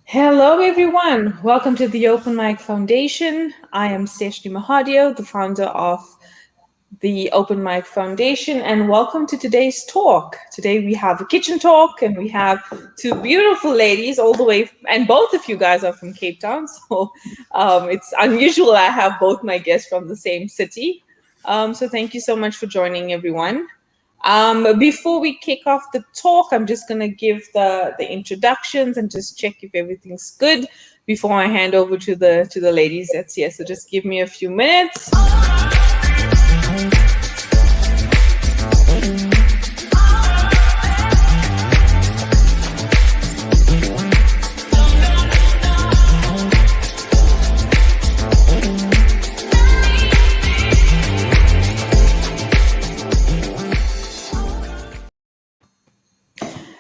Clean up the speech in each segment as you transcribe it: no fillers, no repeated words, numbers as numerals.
Hello, everyone. Welcome to the Open Mic Foundation. I am Sheshnee, the founder of the Open Mic Foundation, and welcome to today's talk. Today we have a kitchen talk, and we have two beautiful ladies all the way, and both of you guys are from Cape Town, so it's unusual I have both my guests from the same city. So thank you so much for joining, everyone. Before we kick off the talk, I'm just gonna give the introductions and just check if everything's good before I hand over to the ladies that's here. So just give me a few minutes.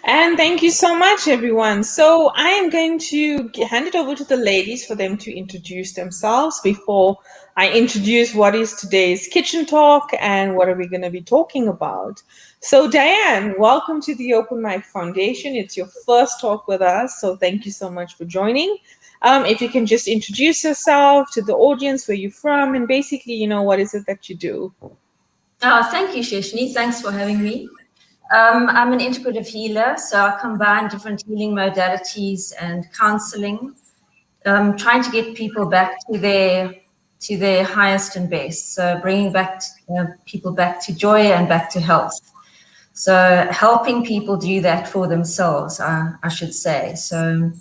And thank you so much, everyone. So I am going to hand it over to the ladies for them to introduce themselves before I introduce what is today's kitchen talk and what are we going to be talking about. So Dyan, welcome to the Open Mic Foundation. It's your first talk with us, so thank you so much for joining. If you can just introduce yourself to the audience, where you're from, and basically, what is it that you do? Thank you, Sheshnee. Thanks for having me. I'm an integrative healer, so I combine different healing modalities and counseling, trying to get people back to their highest and best. So bringing back people back to joy and back to health. So helping people do that for themselves, I should say. So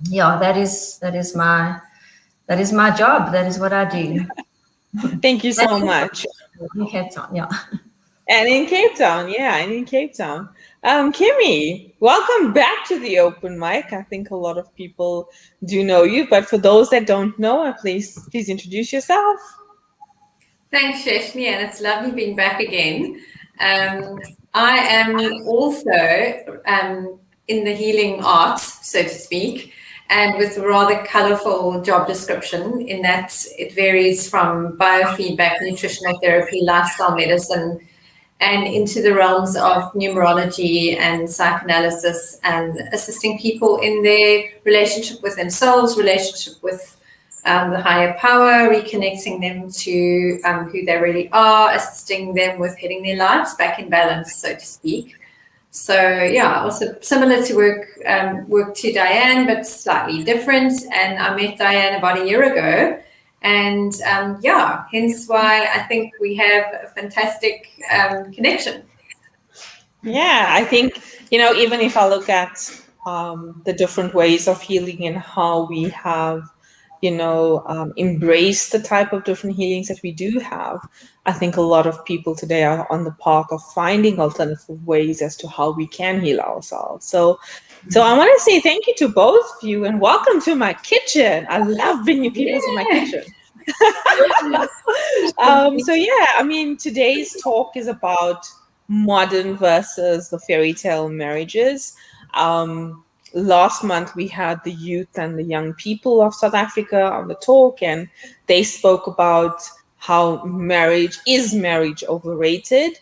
yeah, that is my job. That is what I do. Thank you so much. In Cape Town, yeah. And in Cape Town, yeah, and in Cape Town. Kimmy, welcome back to the open mic. I think a lot of people do know you, but for those that don't know, please introduce yourself. Thanks, Sheshnee, and it's lovely being back again. I am also in the healing arts, so to speak, and with a rather colourful job description in that it varies from biofeedback, nutritional therapy, lifestyle medicine, and into the realms of numerology and psychoanalysis and assisting people in their relationship with themselves, relationship with the higher power, reconnecting them to who they really are, assisting them with getting their lives back in balance, so to speak. So yeah, also similar to work to Dyan, but slightly different. And I met Dyan about a year ago. And hence why I think we have a fantastic connection. Yeah, I think, even if I look at the different ways of healing and how we have, embraced the type of different healings that we do have, I think a lot of people today are on the path of finding alternative ways as to how we can heal ourselves. So I want to say thank you to both of you and welcome to my kitchen. I love bringing people to my kitchen. Today's talk is about modern versus the fairy tale marriages. Last month we had the youth and the young people of South Africa on the talk, and they spoke about how marriage overrated.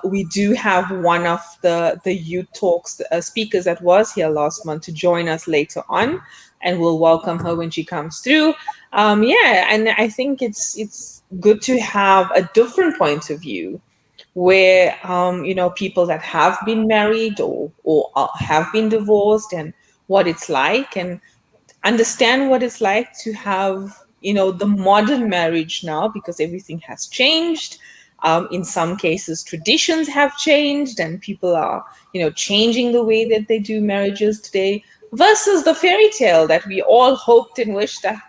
We do have one of the youth talks speakers that was here last month to join us later on, and we'll welcome her when she comes through. And I think it's good to have a different point of view where people that have been married or have been divorced and what it's like, and understand what it's like to have the modern marriage now, because everything has changed. In some cases traditions have changed and people are changing the way that they do marriages today, versus the fairy tale that we all hoped and wished that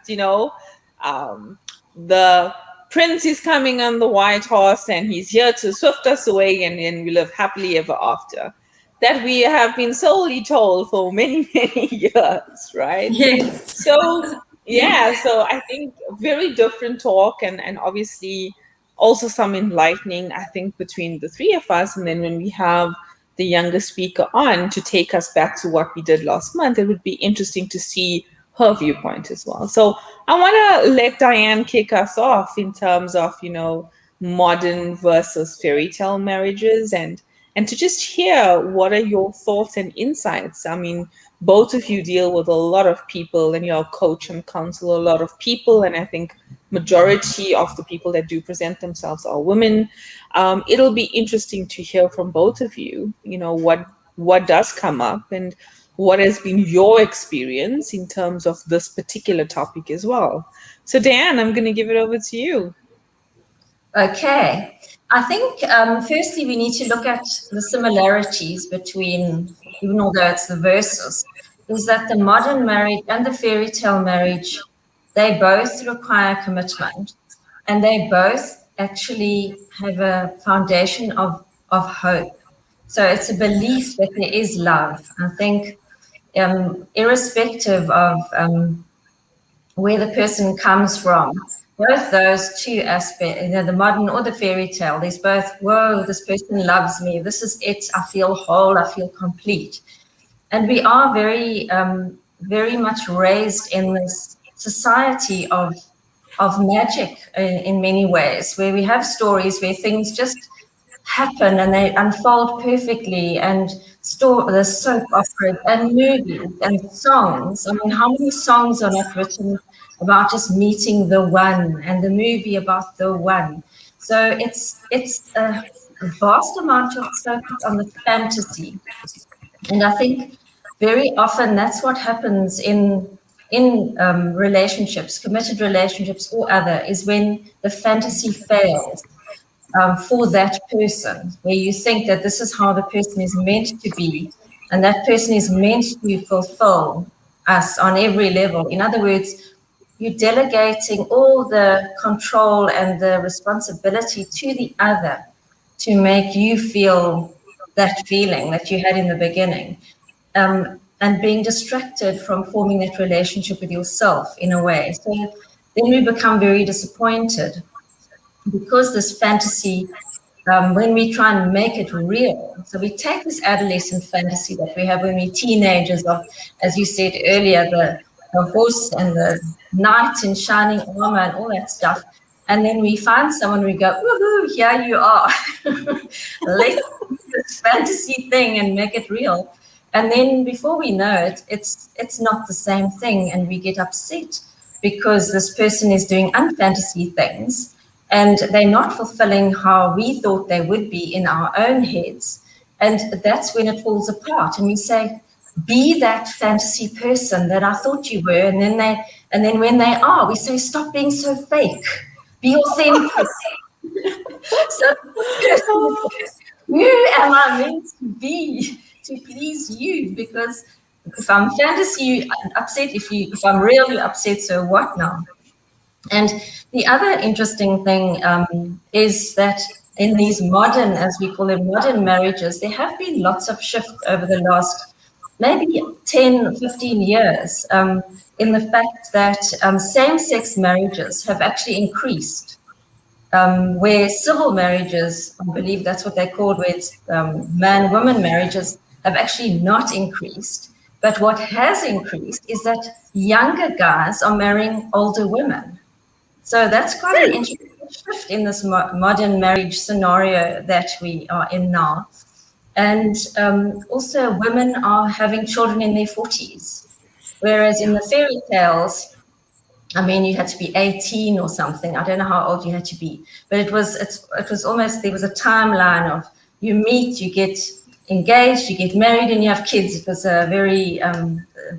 the prince is coming on the white horse and he's here to swift us away and we live happily ever after, that we have been solely told for many, many years, right? Yes. So I think very different talk, and obviously also some enlightening, I think, between the three of us. And then when we have the younger speaker on to take us back to what we did last month, it would be interesting to see her viewpoint as well. So I want to let Dyan kick us off in terms of, modern versus fairy tale marriages, and and to just hear what are your thoughts and insights. I mean, both of you deal with a lot of people, and you're a coach and counsel a lot of people, and I think majority of the people that do present themselves are women. It'll be interesting to hear from both of you, what does come up, and what has been your experience in terms of this particular topic as well. So Dyan, I'm going to give it over to you. Okay. I think firstly we need to look at the similarities between, even although it's the verses, is that the modern marriage and the fairy tale marriage, they both require commitment, and they both actually have a foundation of hope. So it's a belief that there is love. I think irrespective of where the person comes from, both those two aspects, the modern or the fairy tale, there's both, whoa, this person loves me, this is it, I feel whole, I feel complete. And we are very much raised in this society of magic in many ways, where we have stories where things just happen and they unfold perfectly, and the soap operas and movies and songs. I mean, how many songs are not written about just meeting the one, and the movie about the one? So it's a vast amount of focus on the fantasy, and I think very often that's what happens in relationships, committed relationships or other, is when the fantasy fails. For that person, where you think that this is how the person is meant to be, and that person is meant to fulfill us on every level. In other words, you're delegating all the control and the responsibility to the other to make you feel that feeling that you had in the beginning, and being distracted from forming that relationship with yourself in a way. So then we become very disappointed, because this fantasy, when we try and make it real, so we take this adolescent fantasy that we have when we're teenagers of, as you said earlier, the horse and the knight in shining armor and all that stuff, and then we find someone, we go, woohoo, here you are. Let's do this fantasy thing and make it real. And then before we know it, it's not the same thing, and we get upset because this person is doing unfantasy things, and they're not fulfilling how we thought they would be in our own heads. And that's when it falls apart. And we say, be that fantasy person that I thought you were. And then when they are, we say, stop being so fake. Be authentic. So who am I meant to be to please you? Because if I'm fantasy upset, if I'm really upset, so what now? And the other interesting thing is that in these modern, as we call them, modern marriages, there have been lots of shifts over the last maybe 10, 15 years in the fact that same-sex marriages have actually increased, where civil marriages, I believe that's what they're called, where it's man-woman marriages, have actually not increased. But what has increased is that younger guys are marrying older women. So that's quite an interesting shift in this modern marriage scenario that we are in now. And also women are having children in their 40s, whereas in the fairy tales, I mean, you had to be 18 or something. I don't know how old you had to be, but it was almost, there was a timeline of you meet, you get engaged, you get married, and you have kids. It was a very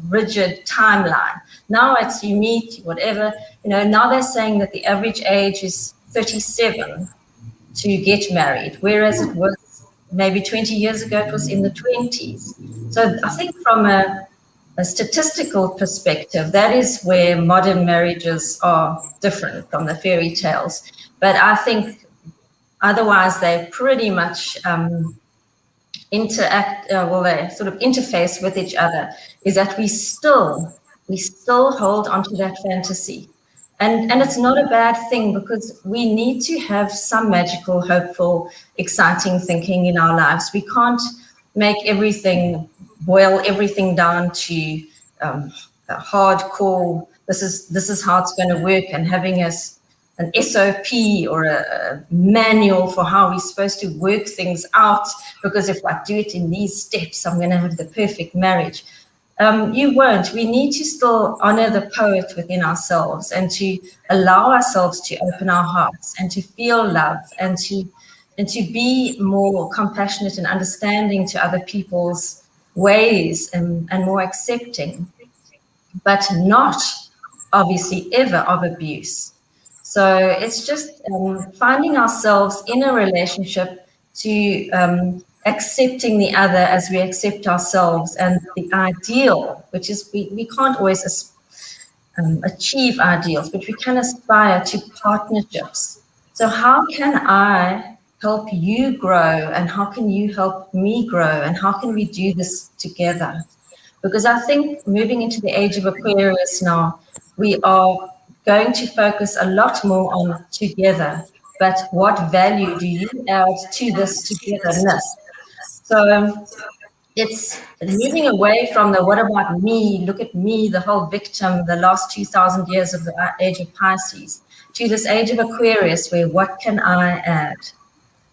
rigid timeline. Now it's you meet, whatever, now they're saying that the average age is 37 to get married, whereas it was maybe 20 years ago, it was in the 20s. So I think from a statistical perspective, that is where modern marriages are different from the fairy tales. But I think otherwise they pretty much interact, they sort of interface with each other, is that we still hold onto that fantasy. And it's not a bad thing, because we need to have some magical, hopeful, exciting thinking in our lives. We can't make boil everything down to a hardcore, this is how it's going to work, and having us an SOP or a manual for how we're supposed to work things out, because if I do it in these steps, I'm going to have the perfect marriage. You won't. We need to still honor the poet within ourselves and to allow ourselves to open our hearts and to feel love and to be more compassionate and understanding to other people's ways and more accepting, but not obviously ever of abuse. So it's just finding ourselves in a relationship to accepting the other as we accept ourselves, and the ideal, which is we can't always achieve ideals, but we can aspire to partnerships. So how can I help you grow, and how can you help me grow, and how can we do this together? Because I think moving into the age of Aquarius now, we are going to focus a lot more on together, but what value do you add to this togetherness? So it's moving away from the what about me, look at me, the whole victim, the last 2,000 years of the age of Pisces, to this age of Aquarius where what can I add?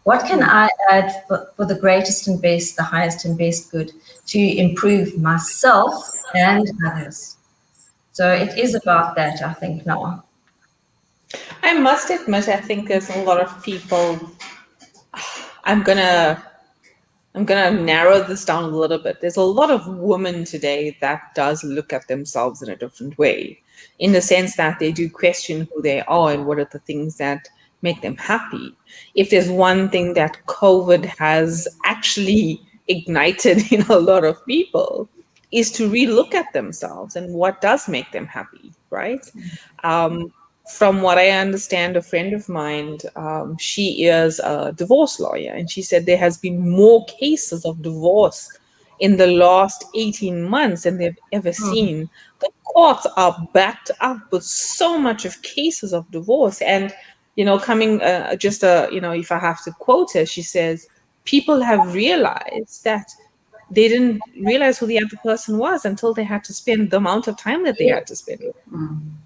What can I add for the greatest and best, the highest and best good to improve myself and others? So it is about that, I think, now. I must admit, I think there's a lot of people. I'm gonna narrow this down a little bit. There's a lot of women today that does look at themselves in a different way, in the sense that they do question who they are and what are the things that make them happy. If there's one thing that COVID has actually ignited in a lot of people, is to relook at themselves and what does make them happy, right? From what I understand, a friend of mine, she is a divorce lawyer, and she said there has been more cases of divorce in the last 18 months than they've ever seen. The courts are backed up with so much of cases of divorce. And, coming if I have to quote her, she says, people have realized that they didn't realize who the other person was until they had to spend the amount of time that they had to spend with them.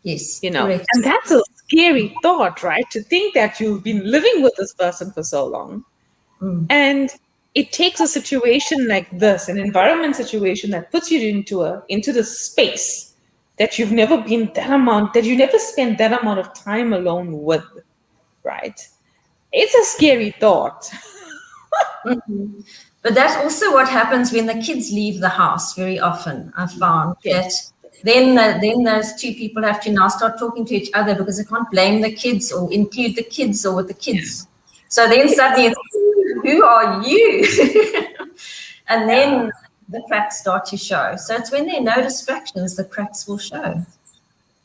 Yes, And correct. that's a scary thought, right? To think that you've been living with this person for so long. And it takes a situation like this, an environment situation that puts you into the space that you've never been that you never spent that amount of time alone with, right? It's a scary thought. But that's also what happens when the kids leave the house very often. I've found that then those two people have to now start talking to each other because they can't blame the kids or include the kids or with the kids. So then suddenly it's, who are you? And then the cracks start to show. So it's when there are no distractions, the cracks will show.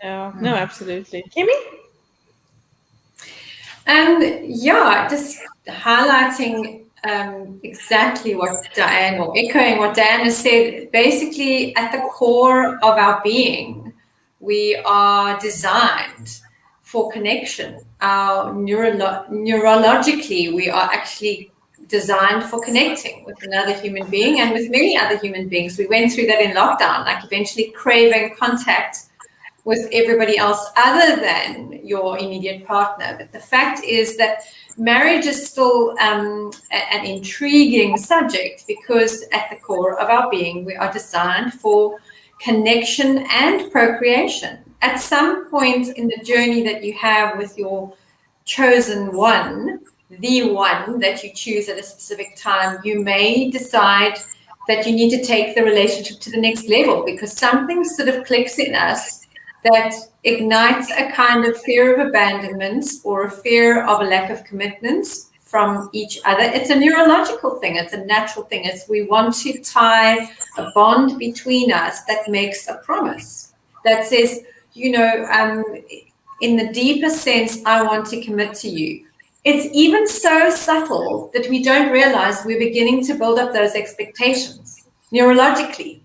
Yeah, no, absolutely. Kimmy? Just highlighting exactly what Dyan, or echoing what Dyan has said. Basically, at the core of our being, we are designed for connection. Neurologically, we are actually designed for connecting with another human being and with many other human beings. We went through that in lockdown, like eventually craving contact with everybody else other than your immediate partner. But the fact is that marriage is still an intriguing subject, because at the core of our being, we are designed for connection and procreation. At some point in the journey that you have with your chosen one, the one that you choose at a specific time, you may decide that you need to take the relationship to the next level, because something sort of clicks in us that ignites a kind of fear of abandonment or a fear of a lack of commitment from each other. It's a neurological thing. It's a natural thing. It's we want to tie a bond between us that makes a promise that says, in the deeper sense, I want to commit to you. It's even so subtle that we don't realize we're beginning to build up those expectations neurologically,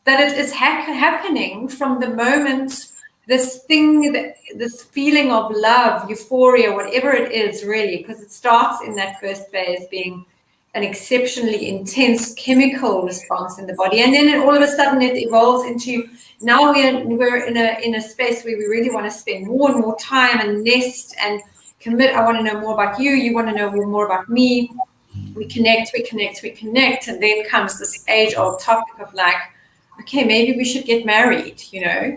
that it is happening from the moment this feeling of love, euphoria, whatever it is really, because it starts in that first phase being an exceptionally intense chemical response in the body, and then all of a sudden it evolves into now we're in a space where we really want to spend more and more time and nest and commit. I want to know more about you. You want to know more about me. We connect, and then comes this age-old topic of like, okay, maybe we should get married, you know.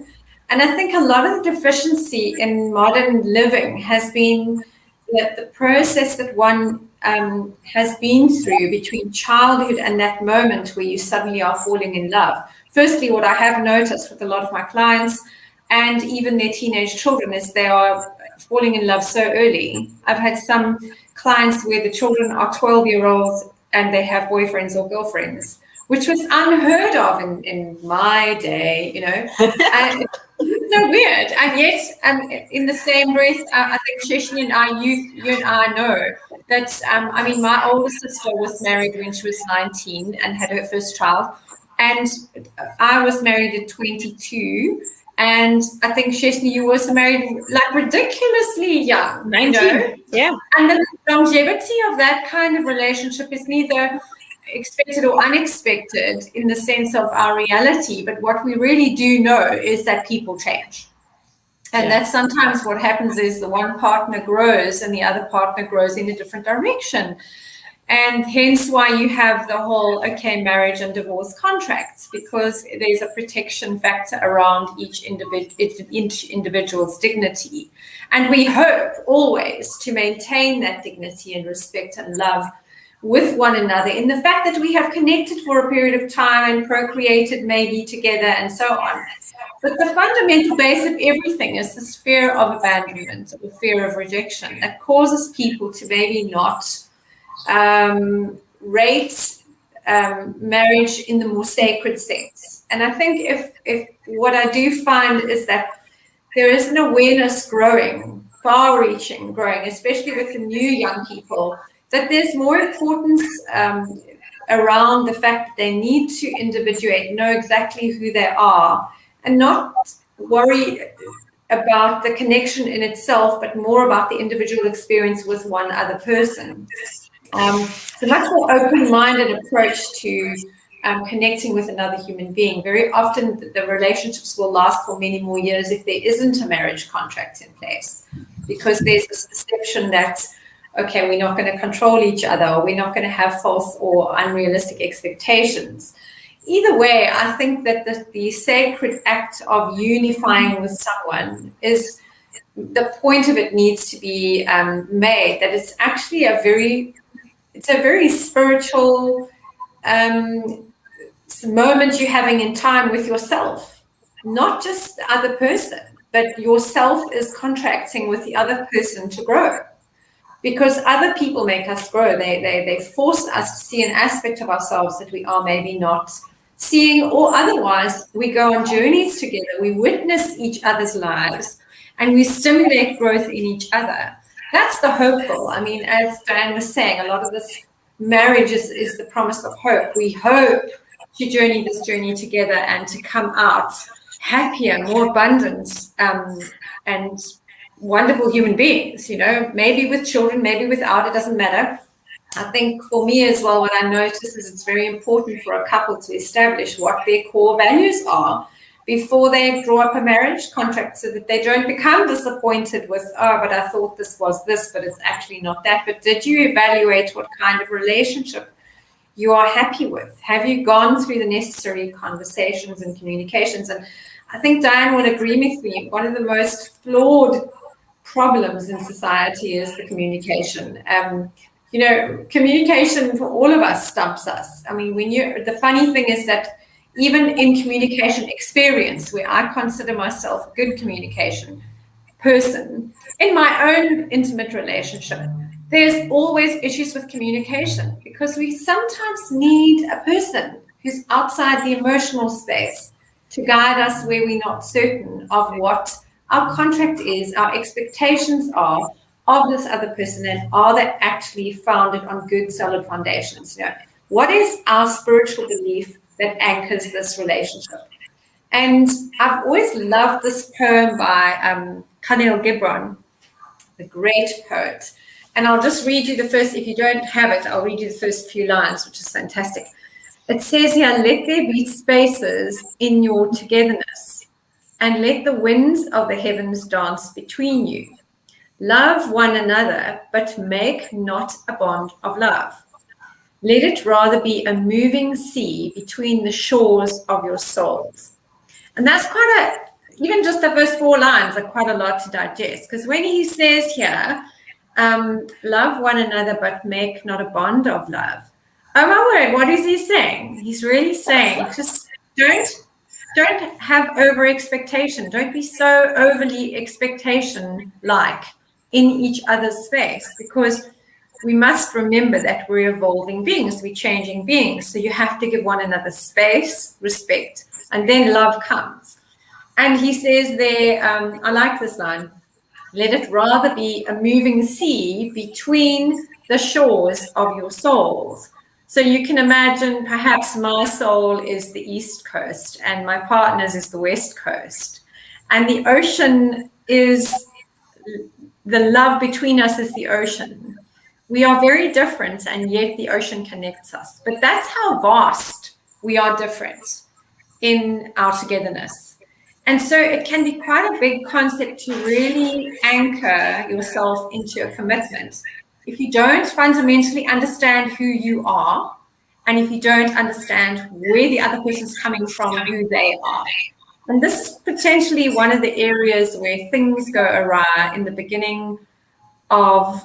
And I think a lot of the deficiency in modern living has been that the process that one has been through between childhood and that moment where you suddenly are falling in love. Firstly, what I have noticed with a lot of my clients and even their teenage children is they are falling in love so early. I've had some clients where the children are 12-year-olds and they have boyfriends or girlfriends, which was unheard of in my day, you know. And it's so weird. And yet, in the same breath, I think Sheshnee and I, you and I know that, I mean, my older sister was married when she was 19 and had her first child. And I was married at 22. And I think, Sheshnee, you were also married like ridiculously young. 19, you know? Yeah. And the longevity of that kind of relationship is neither expected or unexpected in the sense of our reality. But what we really do know is that people change. And that's sometimes what happens is the one partner grows and the other partner grows in a different direction. And hence why you have the whole, okay, marriage and divorce contracts, because there's a protection factor around each individual's dignity. And we hope always to maintain that dignity and respect and love with one another in the fact that we have connected for a period of time and procreated maybe together and so on. But the fundamental base of everything is this fear of abandonment, or fear of rejection that causes people to maybe not rate marriage in the more sacred sense. And I think if what I do find is that there is an awareness growing, far-reaching growing, especially with the new young people, that there's more importance around the fact that they need to individuate, know exactly who they are, and not worry about the connection in itself, but more about the individual experience with one other person. It's a much more open-minded approach to connecting with another human being. Very often the relationships will last for many more years if there isn't a marriage contract in place, because there's this perception that, okay, we're not going to control each other, or we're not going to have false or unrealistic expectations. Either way, I think that the sacred act of unifying with someone is, the point of it needs to be made that it's actually a very spiritual moment you're having in time with yourself, not just the other person, but yourself is contracting with the other person to grow. Because other people make us grow. They force us to see an aspect of ourselves that we are maybe not seeing, or otherwise we go on journeys together. We witness each other's lives and we stimulate growth in each other. That's the hopeful. I mean, as Dyan was saying, a lot of this marriage is the promise of hope. We hope to journey this journey together and to come out happier, more abundant, and wonderful human beings, you know, maybe with children, maybe without, it doesn't matter. I think for me as well, what I notice is it's very important for a couple to establish what their core values are before they draw up a marriage contract, so that they don't become disappointed with, oh, but I thought this was this, but it's actually not that. But did you evaluate what kind of relationship you are happy with? Have you gone through the necessary conversations and communications? And I think Dyan would agree with me. One of the most flawed problems in society is the communication. You know, communication for all of us stumps us. I mean, the funny thing is that even in communication experience, where I consider myself a good communication person, in my own intimate relationship, there's always issues with communication, because we sometimes need a person who's outside the emotional space to guide us where we're not certain of what our contract is, our expectations are of this other person, and are they actually founded on good, solid foundations? You know, what is our spiritual belief that anchors this relationship? And I've always loved this poem by Khalil Gibran, the great poet, And I'll just read you the first, if you don't have it, I'll read you the first few lines, which is fantastic. It says here, let there be spaces in your togetherness, and let the winds of the heavens dance between you. Love one another, but make not a bond of love. Let it rather be a moving sea between the shores of your souls. And that's even just the first 4 lines are quite a lot to digest, because when he says here, love one another, but make not a bond of love. Oh my word, what is he saying? He's really saying, just don't have over expectation. Don't be so overly expectation-like in each other's space, because we must remember that we're evolving beings, we're changing beings. So you have to give one another space, respect, and then love comes. And he says there, I like this line, let it rather be a moving sea between the shores of your souls. So you can imagine perhaps my soul is the East Coast and my partner's is the West Coast. And the ocean is, the love between us is the ocean. We are very different, and yet the ocean connects us. But that's how vast we are different in our togetherness. And so it can be quite a big concept to really anchor yourself into a commitment. If you don't fundamentally understand who you are, and if you don't understand where the other person's coming from, who they are. And this is potentially one of the areas where things go awry in the beginning of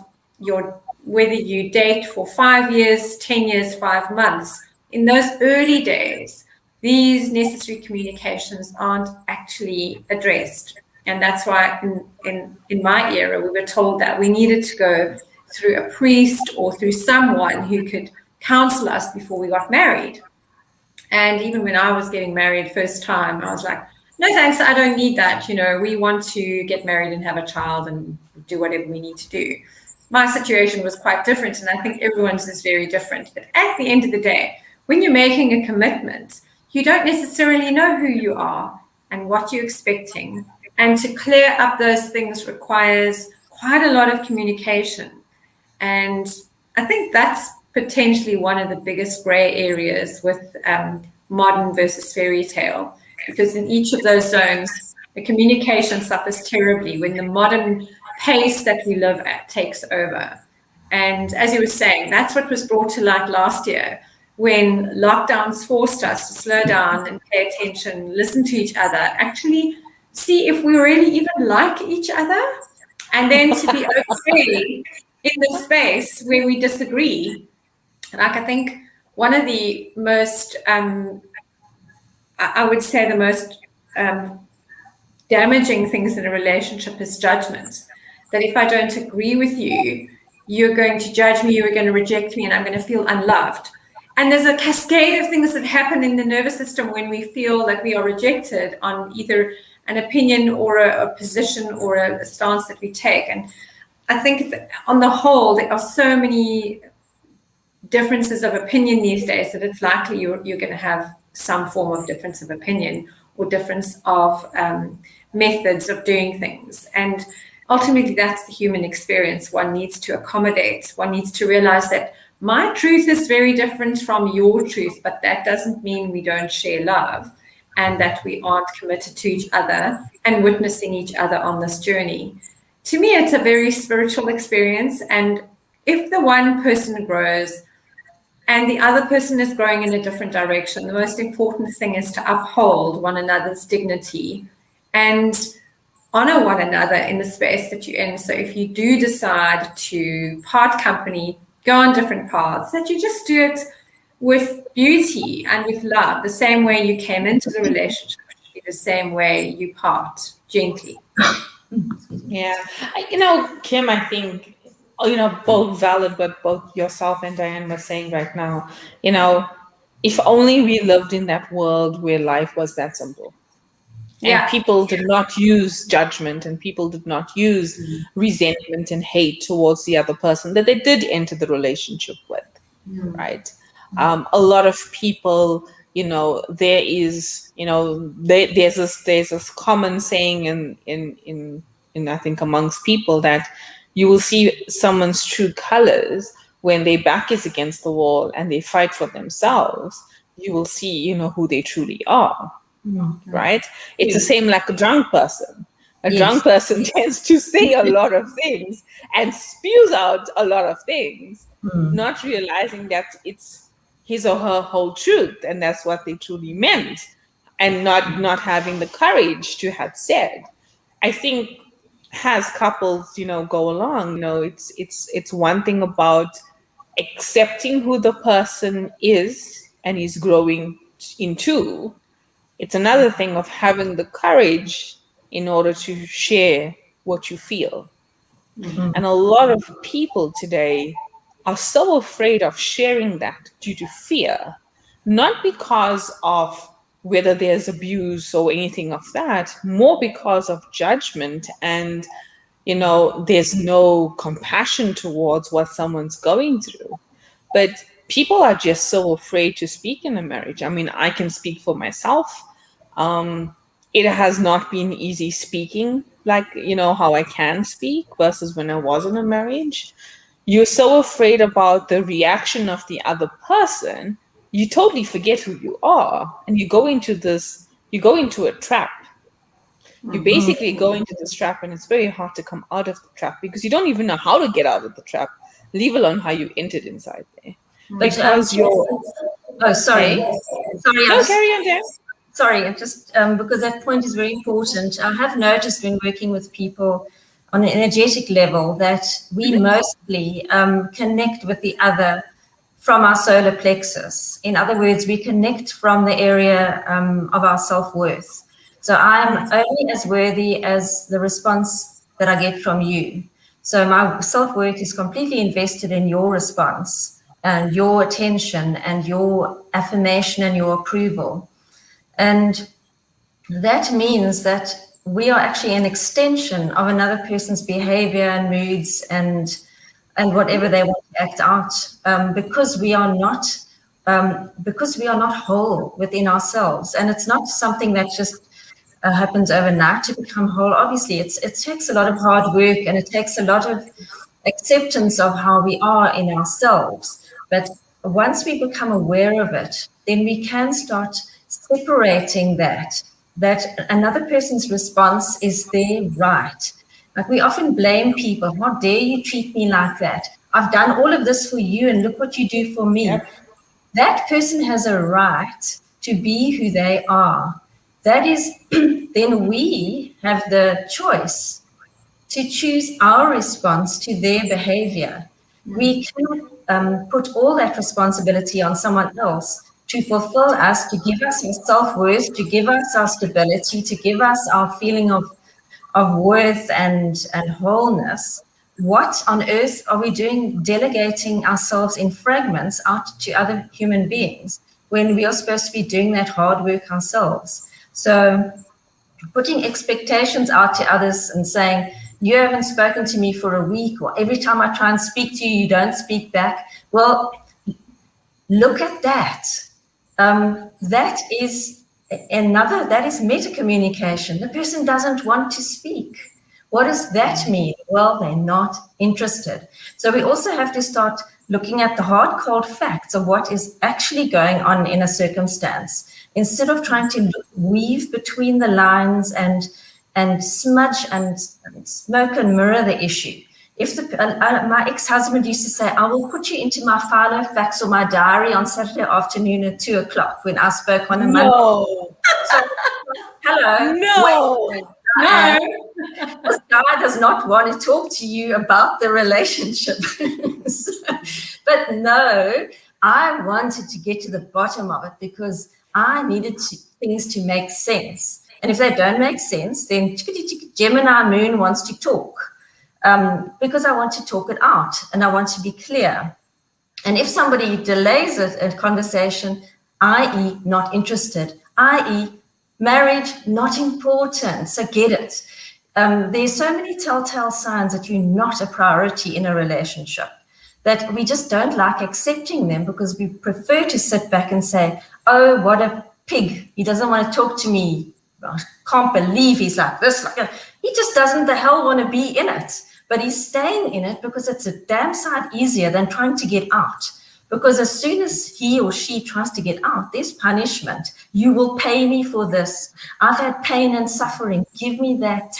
whether you date for 5 years, 10 years, 5 months. In those early days, these necessary communications aren't actually addressed. And that's why in my era, we were told that we needed to go through a priest or through someone who could counsel us before we got married. And even when I was getting married first time, I was like, no, thanks, I don't need that. We want to get married and have a child and do whatever we need to do. My situation was quite different, and I think everyone's is very different. But at the end of the day, when you're making a commitment, you don't necessarily know who you are and what you're expecting. And to clear up those things requires quite a lot of communication. And I think that's potentially one of the biggest gray areas with modern versus fairy tale, because in each of those zones, the communication suffers terribly when the modern pace that we live at takes over. And as you were saying, that's what was brought to light last year when lockdowns forced us to slow down and pay attention, listen to each other, actually see if we really even like each other, and then to be okay in the space where we disagree. Like, I think one of the most, I would say the most damaging things in a relationship is judgment. That if I don't agree with you, you're going to judge me, you're going to reject me, and I'm going to feel unloved. And there's a cascade of things that happen in the nervous system when we feel like we are rejected on either an opinion or a position or a stance that we take. And I think that on the whole, there are so many differences of opinion these days that it's likely you're going to have some form of difference of opinion or difference of methods of doing things. And ultimately, that's the human experience. One needs to accommodate. One needs to realize that my truth is very different from your truth, but that doesn't mean we don't share love and that we aren't committed to each other and witnessing each other on this journey. To me, it's a very spiritual experience. And if the one person grows and the other person is growing in a different direction, the most important thing is to uphold one another's dignity and honor one another in the space that you're in. So if you do decide to part company, go on different paths, that you just do it with beauty and with love. The same way you came into the relationship should be the same way you part, gently. Yeah. Kim, I think, both valid what both yourself and Dyan were saying right now. If only we lived in that world where life was that simple. And people did not use judgment, and people did not use resentment and hate towards the other person that they did enter the relationship with, right? A lot of people, there is, there's this common saying in I think amongst people that, You will see someone's true colors when their back is against the wall and they fight for themselves. You will see, who they truly are, right? It's the same like a drunk person. A Yes. drunk person tends to say a lot of things and spews out a lot of things, not realizing that it's his or her whole truth and that's what they truly meant, and not having the courage to have said. I think as couples, go along, it's one thing about accepting who the person is and is growing into. It's another thing of having the courage in order to share what you feel. And a lot of people today are so afraid of sharing that due to fear, not because of whether there's abuse or anything of that, more because of judgment and, there's no compassion towards what someone's going through. But people are just so afraid to speak in a marriage. I mean, I can speak for myself. It has not been easy speaking, like, how I can speak versus when I was in a marriage. You're so afraid about the reaction of the other person, you totally forget who you are. And you go into a trap. You basically go into this trap, and it's very hard to come out of the trap because you don't even know how to get out of the trap, leave alone how you entered inside there. But Because you're, oh, sorry, hey, sorry, no, carry on, Jen. sorry, just because that point is very important. I have noticed when working with people on an energetic level that we mostly connect with the other from our solar plexus. In other words, we connect from the area of our self-worth. So I'm only as worthy as the response that I get from you. So my self-worth is completely invested in your response and your attention and your affirmation and your approval. And that means that we are actually an extension of another person's behavior and moods and whatever they want to act out, because we are not whole within ourselves. And it's not something that just happens overnight to become whole. Obviously, it takes a lot of hard work and it takes a lot of acceptance of how we are in ourselves. But once we become aware of it, then we can start separating that another person's response is their right. Like we often blame people. How dare you treat me like that? I've done all of this for you and look what you do for me. Yep. That person has a right to be who they are. That is, then we have the choice to choose our response to their behavior. We cannot put all that responsibility on someone else to fulfill us, to give us our self-worth, to give us our stability, to give us our feeling of worth and wholeness. What on earth are we doing delegating ourselves in fragments out to other human beings when we are supposed to be doing that hard work ourselves? So putting expectations out to others and saying, you haven't spoken to me for a week, or every time I try and speak to you, you don't speak back. Well, look at that. That is meta-communication. The person doesn't want to speak. What does that mean? Well, they're not interested. So we also have to start looking at the hard, cold facts of what is actually going on in a circumstance, instead of trying to weave between the lines and smudge and smoke and mirror the issue. If my ex-husband used to say, I will put you into my file of facts or my diary on Saturday afternoon at 2:00 when I spoke on a Monday. Hello. No. No. This guy does not want to talk to you about the relationship. But no, I wanted to get to the bottom of it because I needed things to make sense. And if they don't make sense, then Gemini moon wants to talk. Because I want to talk it out and I want to be clear. And if somebody delays a conversation, i.e. not interested, i.e. marriage not important, so get it. There's so many telltale signs that you're not a priority in a relationship that we just don't like accepting them because we prefer to sit back and say, oh, what a pig. He doesn't want to talk to me. I can't believe he's like this. He just doesn't the hell want to be in it. but he's staying in it because it's a damn sight easier than trying to get out. Because as soon as he or she tries to get out, there's punishment. You will pay me for this. I've had pain and suffering. Give me that.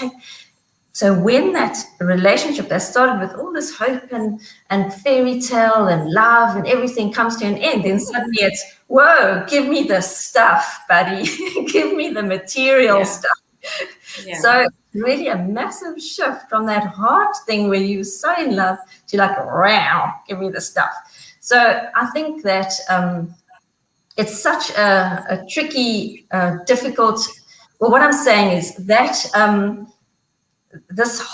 So when that relationship that started with all this hope and fairy tale and love and everything comes to an end, then suddenly it's, whoa, give me the stuff, buddy. Give me the material stuff. Yeah. So really a massive shift from that heart thing where you're so in love to like, wow, give me the stuff. So I think that it's such a tricky, difficult, well, what I'm saying is that this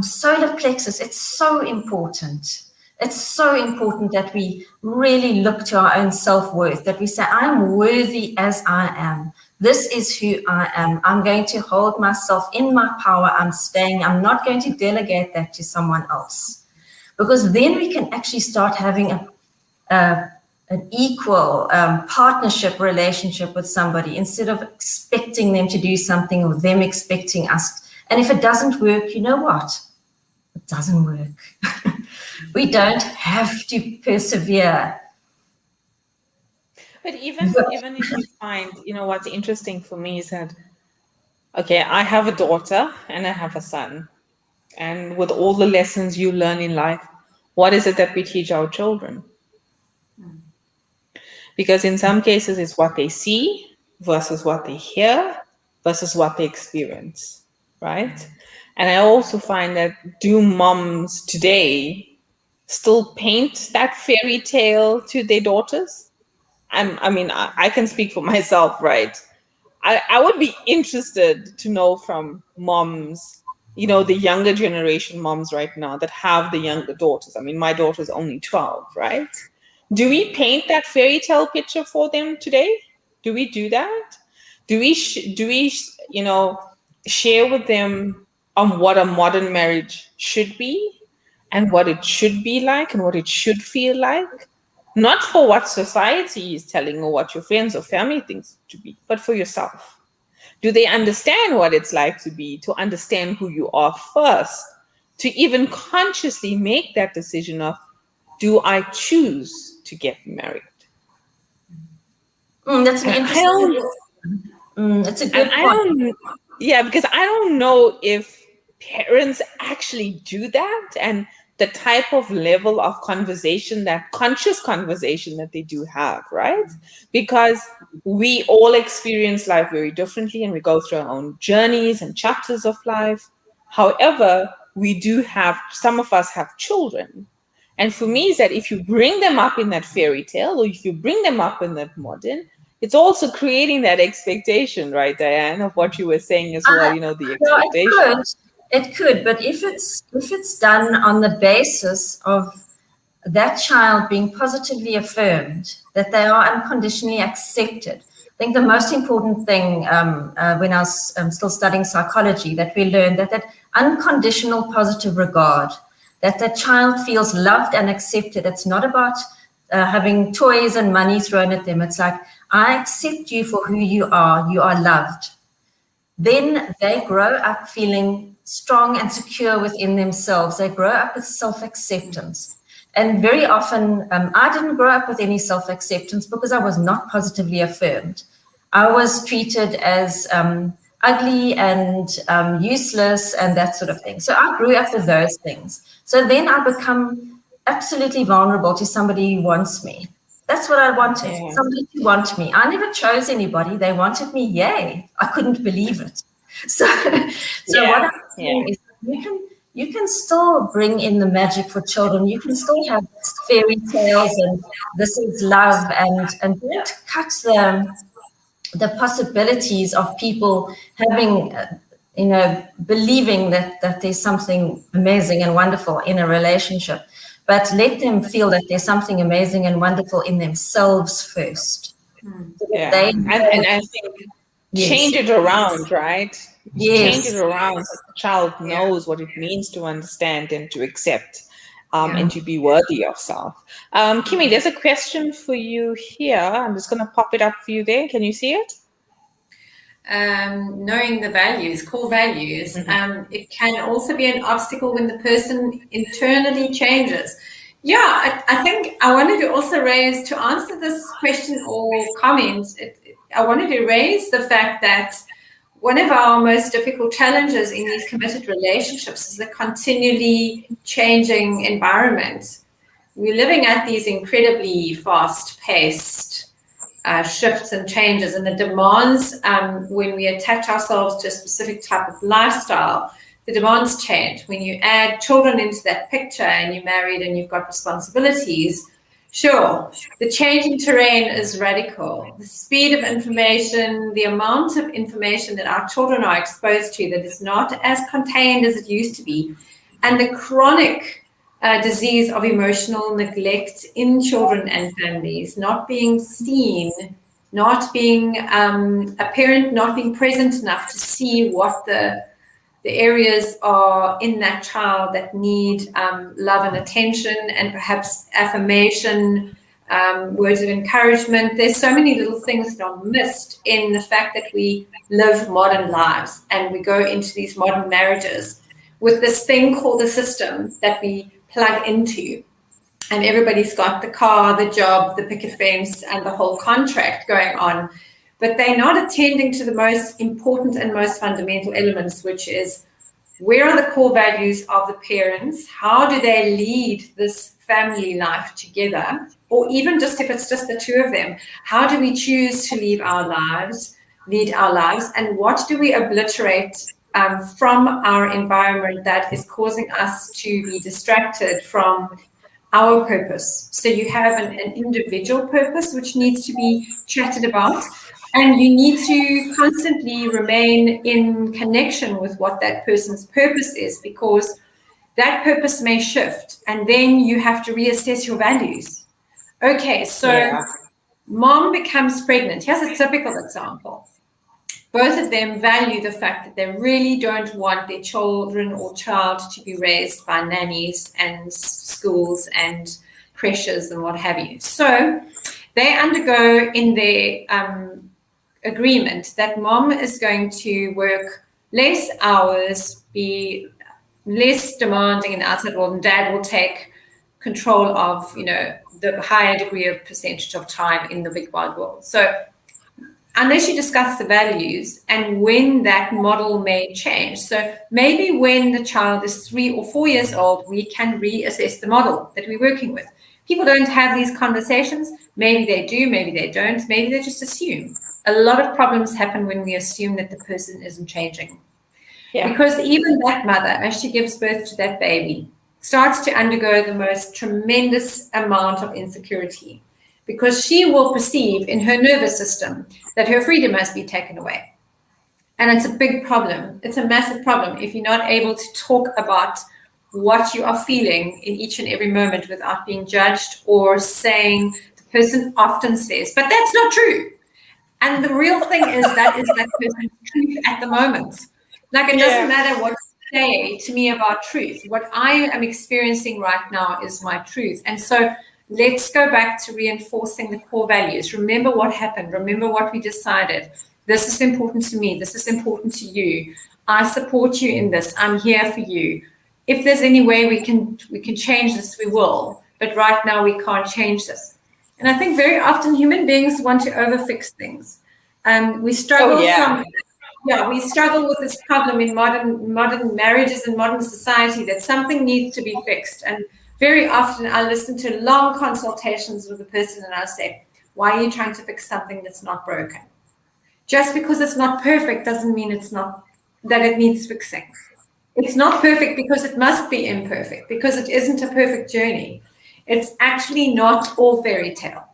solar plexus, it's so important. It's so important that we really look to our own self-worth, that we say, I'm worthy as I am. This is who I am. I'm going to hold myself in my power. I'm staying. I'm not going to delegate that to someone else. Because then we can actually start having an equal partnership relationship with somebody instead of expecting them to do something or them expecting us. And if it doesn't work, you know what? It doesn't work. We don't have to persevere. But even if you find, what's interesting for me is that, okay, I have a daughter and I have a son. And with all the lessons you learn in life, what is it that we teach our children? Because in some cases, it's what they see versus what they hear versus what they experience, right? And I also find that, do moms today still paint that fairy tale to their daughters? I can speak for myself, right? I would be interested to know from moms, the younger generation moms right now that have the younger daughters. I mean, my daughter's only 12, right? Do we paint that fairy tale picture for them today? Do we do that? Do we share with them on what a modern marriage should be and what it should be like and what it should feel like? Not for what society is telling or what your friends or family thinks it to be, but for yourself. Do they understand what it's like to understand who you are first, to even consciously make that decision of, do I choose to get married? That's an interesting. It's a good point. Because I don't know if parents actually do that, and the type of level of conversation, that conscious conversation that they do have, right? Because we all experience life very differently and we go through our own journeys and chapters of life. However, some of us have children. And for me, is that if you bring them up in that fairy tale or if you bring them up in that modern, it's also creating that expectation, right, Dyan, of what you were saying as well, the expectation. It could, but if it's done on the basis of that child being positively affirmed, that they are unconditionally accepted. I think the most important thing when I was still studying psychology, that we learned that unconditional positive regard, that the child feels loved and accepted. It's not about having toys and money thrown at them. It's like, I accept you for who you are. You are loved. Then they grow up feeling strong and secure within themselves. They grow up with self-acceptance. And very often, I didn't grow up with any self-acceptance because I was not positively affirmed. I was treated as ugly and useless and that sort of thing. So I grew up with those things. So then I become absolutely vulnerable to somebody who wants me. That's what I wanted, somebody to want me. I never chose anybody. They wanted me, yay. I couldn't believe it. So what I'm saying is you can still bring in the magic for children. You can still have fairy tales and this is love and don't cut the possibilities of people having, believing that there's something amazing and wonderful in a relationship. But let them feel that there's something amazing and wonderful in themselves first. And I think change it around, right? Yes. Change it around so the child knows what it means to understand and to accept and to be worthy of self. Kimmy, there's a question for you here. I'm just going to pop it up for you there. Can you see it? knowing the values, core values, it can also be an obstacle when the person internally changes. Yeah, I think I wanted to also raise, to answer this question or comment, I wanted to raise the fact that one of our most difficult challenges in these committed relationships is the continually changing environment. We're living at these incredibly fast-paced shifts and changes, and the demands when we attach ourselves to a specific type of lifestyle, the demands change. When you add children into that picture and you're married and you've got responsibilities, sure, the change in terrain is radical. The speed of information, the amount of information that our children are exposed to that is not as contained as it used to be, and the chronic disease of emotional neglect in children and families, not being seen, not being a parent, not being present enough to see what the areas are in that child that need love and attention and perhaps affirmation, words of encouragement. There's so many little things that are missed in the fact that we live modern lives and we go into these modern marriages with this thing called the system that we plug into. And everybody's got the car, the job, the picket fence, and the whole contract going on. But they're not attending to the most important and most fundamental elements, which is where are the core values of the parents? How do they lead this family life together? Or even just if it's just the two of them, how do we choose to lead our lives? And what do we obliterate from our environment that is causing us to be distracted from our purpose? So you have an individual purpose which needs to be chatted about, and you need to constantly remain in connection with what that person's purpose is, because that purpose may shift and then you have to reassess your values. Okay, so mom becomes pregnant. Here's a typical example. Both of them value the fact that they really don't want their children or child to be raised by nannies and schools and creches and what have you. So they undergo in their agreement that mom is going to work less hours, be less demanding in the outside world, and dad will take control of, the higher degree of percentage of time in the big wide world. So unless you discuss the values and when that model may change. So maybe when the child is 3 or 4 years old, we can reassess the model that we're working with. People don't have these conversations. Maybe they do, maybe they don't. Maybe they just assume. A lot of problems happen when we assume that the person isn't changing. Yeah. Because even that mother, as she gives birth to that baby, starts to undergo the most tremendous amount of insecurity, because she will perceive in her nervous system that her freedom must be taken away. And it's a big problem. It's a massive problem if you're not able to talk about what you are feeling in each and every moment without being judged or saying, the person often says, but that's not true. And the real thing is that person's truth at the moment. Like, it doesn't matter what you say to me about truth. What I am experiencing right now is my truth. And so let's go back to reinforcing the core values. Remember what happened. Remember what we decided. This is important to me. This is important to you. I support you in this. I'm here for you. If there's any way we can change this, we will. But right now we can't change this. And I think very often human beings want to overfix things. We struggle we struggle with this problem in modern marriages and modern society, that something needs to be fixed. And very often I listen to long consultations with a person and I say, why are you trying to fix something that's not broken? Just because it's not perfect doesn't mean that it needs fixing. It's not perfect because it must be imperfect, because it isn't a perfect journey. It's actually not all fairy tale.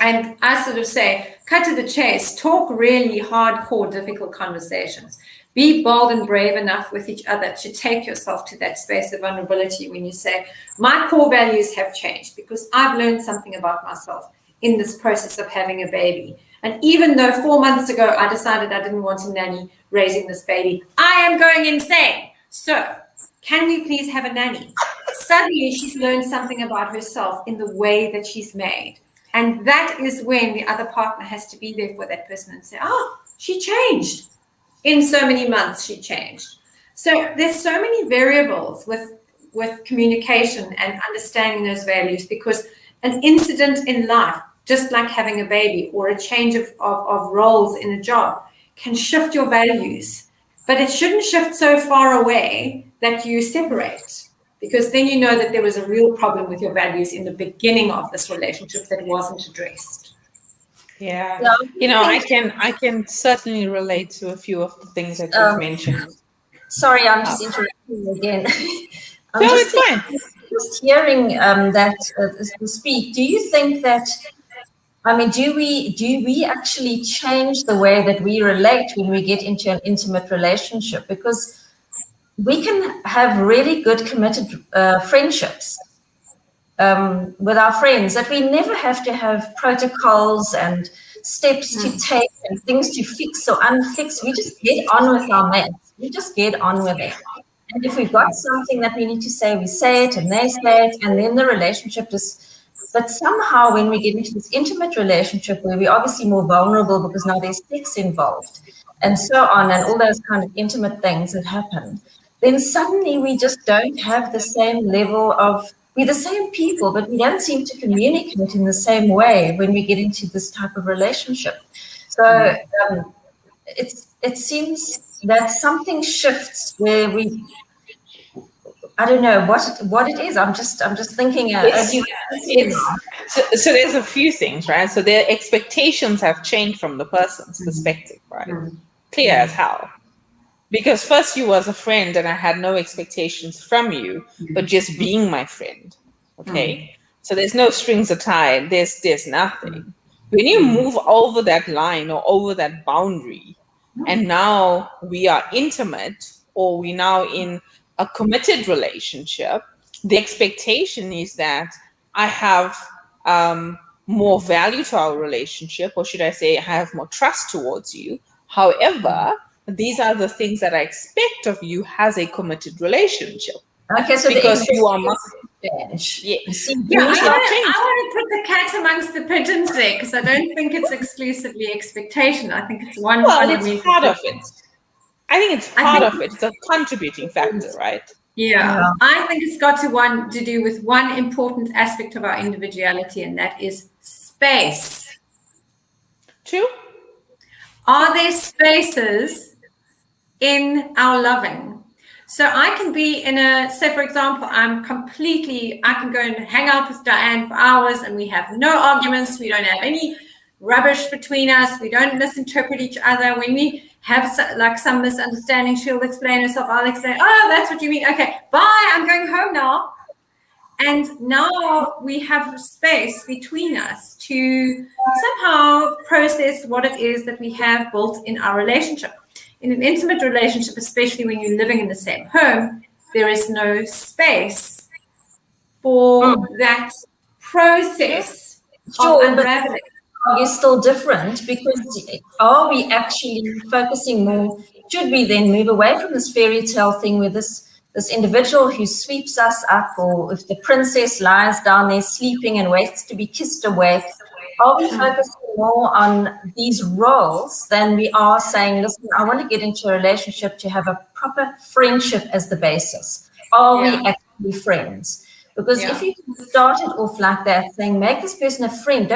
And I sort of say, cut to the chase, talk really hardcore, difficult conversations. Be bold and brave enough with each other to take yourself to that space of vulnerability when you say, my core values have changed because I've learned something about myself in this process of having a baby. And even though 4 months ago I decided I didn't want a nanny raising this baby, I am going insane. So can we please have a nanny? Suddenly she's learned something about herself in the way that she's made. And that is when the other partner has to be there for that person and say, oh, she changed. In so many months, she changed. So there's so many variables with communication and understanding those values, because an incident in life, just like having a baby or a change of roles in a job, can shift your values. But it shouldn't shift so far away that you separate, because then you know that there was a real problem with your values in the beginning of this relationship that wasn't addressed. Yeah. I can certainly relate to a few of the things that you've mentioned. Sorry, I'm just interrupting you again. No, it's fine. Just hearing that speak, do you think that, do we actually change the way that we relate when we get into an intimate relationship? Because we can have really good committed friendships with our friends, that we never have to have protocols and steps to take and things to fix or unfix. We just get on with our mates. We just get on with it. And if we've got something that we need to say, we say it and they say it, and then the relationship just. But somehow when we get into this intimate relationship where we're obviously more vulnerable because now there's sex involved and so on, and all those kind of intimate things that happen, then suddenly we just don't have the same level of, we're the same people, but we don't seem to communicate in the same way when we get into this type of relationship. So it seems that something shifts where we, I don't know what it is. I'm just thinking. So there's a few things, right? So their expectations have changed from the person's perspective, right? Clear as hell. Because first you was a friend and I had no expectations from you, but just being my friend. Okay. So there's no strings attached. There's nothing. When you move over that line or over that boundary, and now we are intimate, or we now in a committed relationship, the expectation is that I have more value to our relationship, or should I say, I have more trust towards you. However, these are the things that I expect of you as a committed relationship. Okay, so because you are change. I want to put the cat amongst the pigeons there, because I don't think it's exclusively expectation. I think it's one fundamental. It's part of it. I think it's part of it. It's a contributing factor, right? Yeah. I think it's got to do with one important aspect of our individuality, and that is space. True. Are there spaces in our loving? So I can be say for example, I can go and hang out with Dyan for hours and we have no arguments. We don't have any rubbish between us. We don't misinterpret each other. When we have some misunderstanding, she'll explain herself. I'll explain, oh, that's what you mean. Okay, bye. I'm going home now. And now we have space between us to somehow process what it is that we have built in our relationship. In an intimate relationship, especially when you're living in the same home, there is no space for that process of unraveling. You're still different, because are we actually focusing more? Should we then move away from this fairy tale thing where this individual who sweeps us up, or if the princess lies down there sleeping and waits to be kissed awake? Are we focusing more on these roles than we are saying, listen, I want to get into a relationship to have a proper friendship as the basis? Are we actually friends? Because if you started off like that, saying, make this person a friend,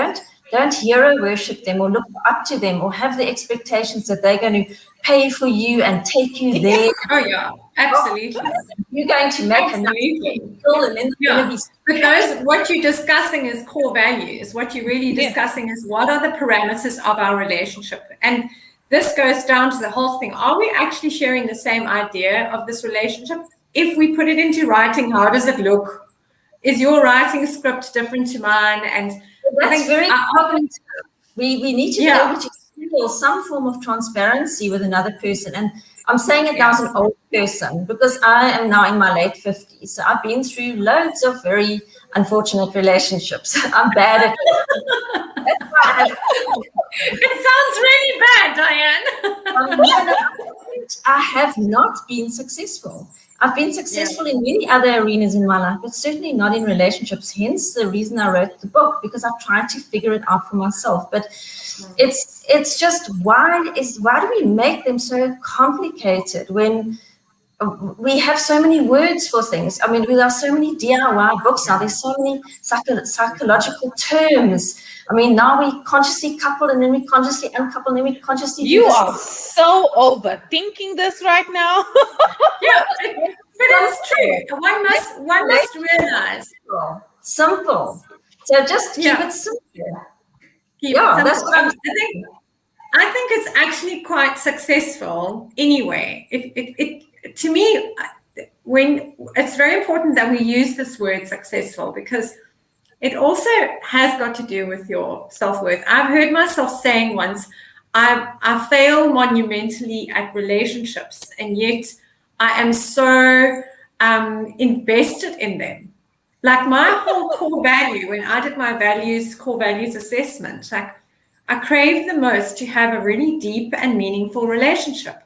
don't hero worship them or look up to them or have the expectations that they're going to pay for you and take you there. Oh, yeah, absolutely. You're going to make Because what you're discussing is core values. What you're really discussing is what are the parameters of our relationship. And this goes down to the whole thing. Are we actually sharing the same idea of this relationship? If we put it into writing, how does it look? Is your writing script different to mine? And that's very important. We need to be able to feel some form of transparency with another person. And I'm saying it now as an old person, because I am now in my late 50s. So I've been through loads of very unfortunate relationships. I'm bad at it. That's why it sounds really bad, Dyan. I have not been successful. I've been successful in many other arenas in my life, but certainly not in relationships. Hence the reason I wrote the book, because I tried to figure it out for myself. But it's just why do we make them so complicated when we have so many words for things? I mean, there are so many DIY books now. There's so many psychological terms. I mean, now we consciously couple and then we consciously uncouple and then we consciously do You this. are so overthinking this right now. Yeah, but it's true. One must realize. Simple. So just keep it simple. Keep Yeah, it simple. that's what I'm saying. I think it's actually quite successful anyway. It to me, when it's very important that we use this word successful, because it also has got to do with your self-worth. I've heard myself saying once, I fail monumentally at relationships, and yet I am so invested in them. Like my whole core value, when I did my core values assessment, like I crave the most to have a really deep and meaningful relationship.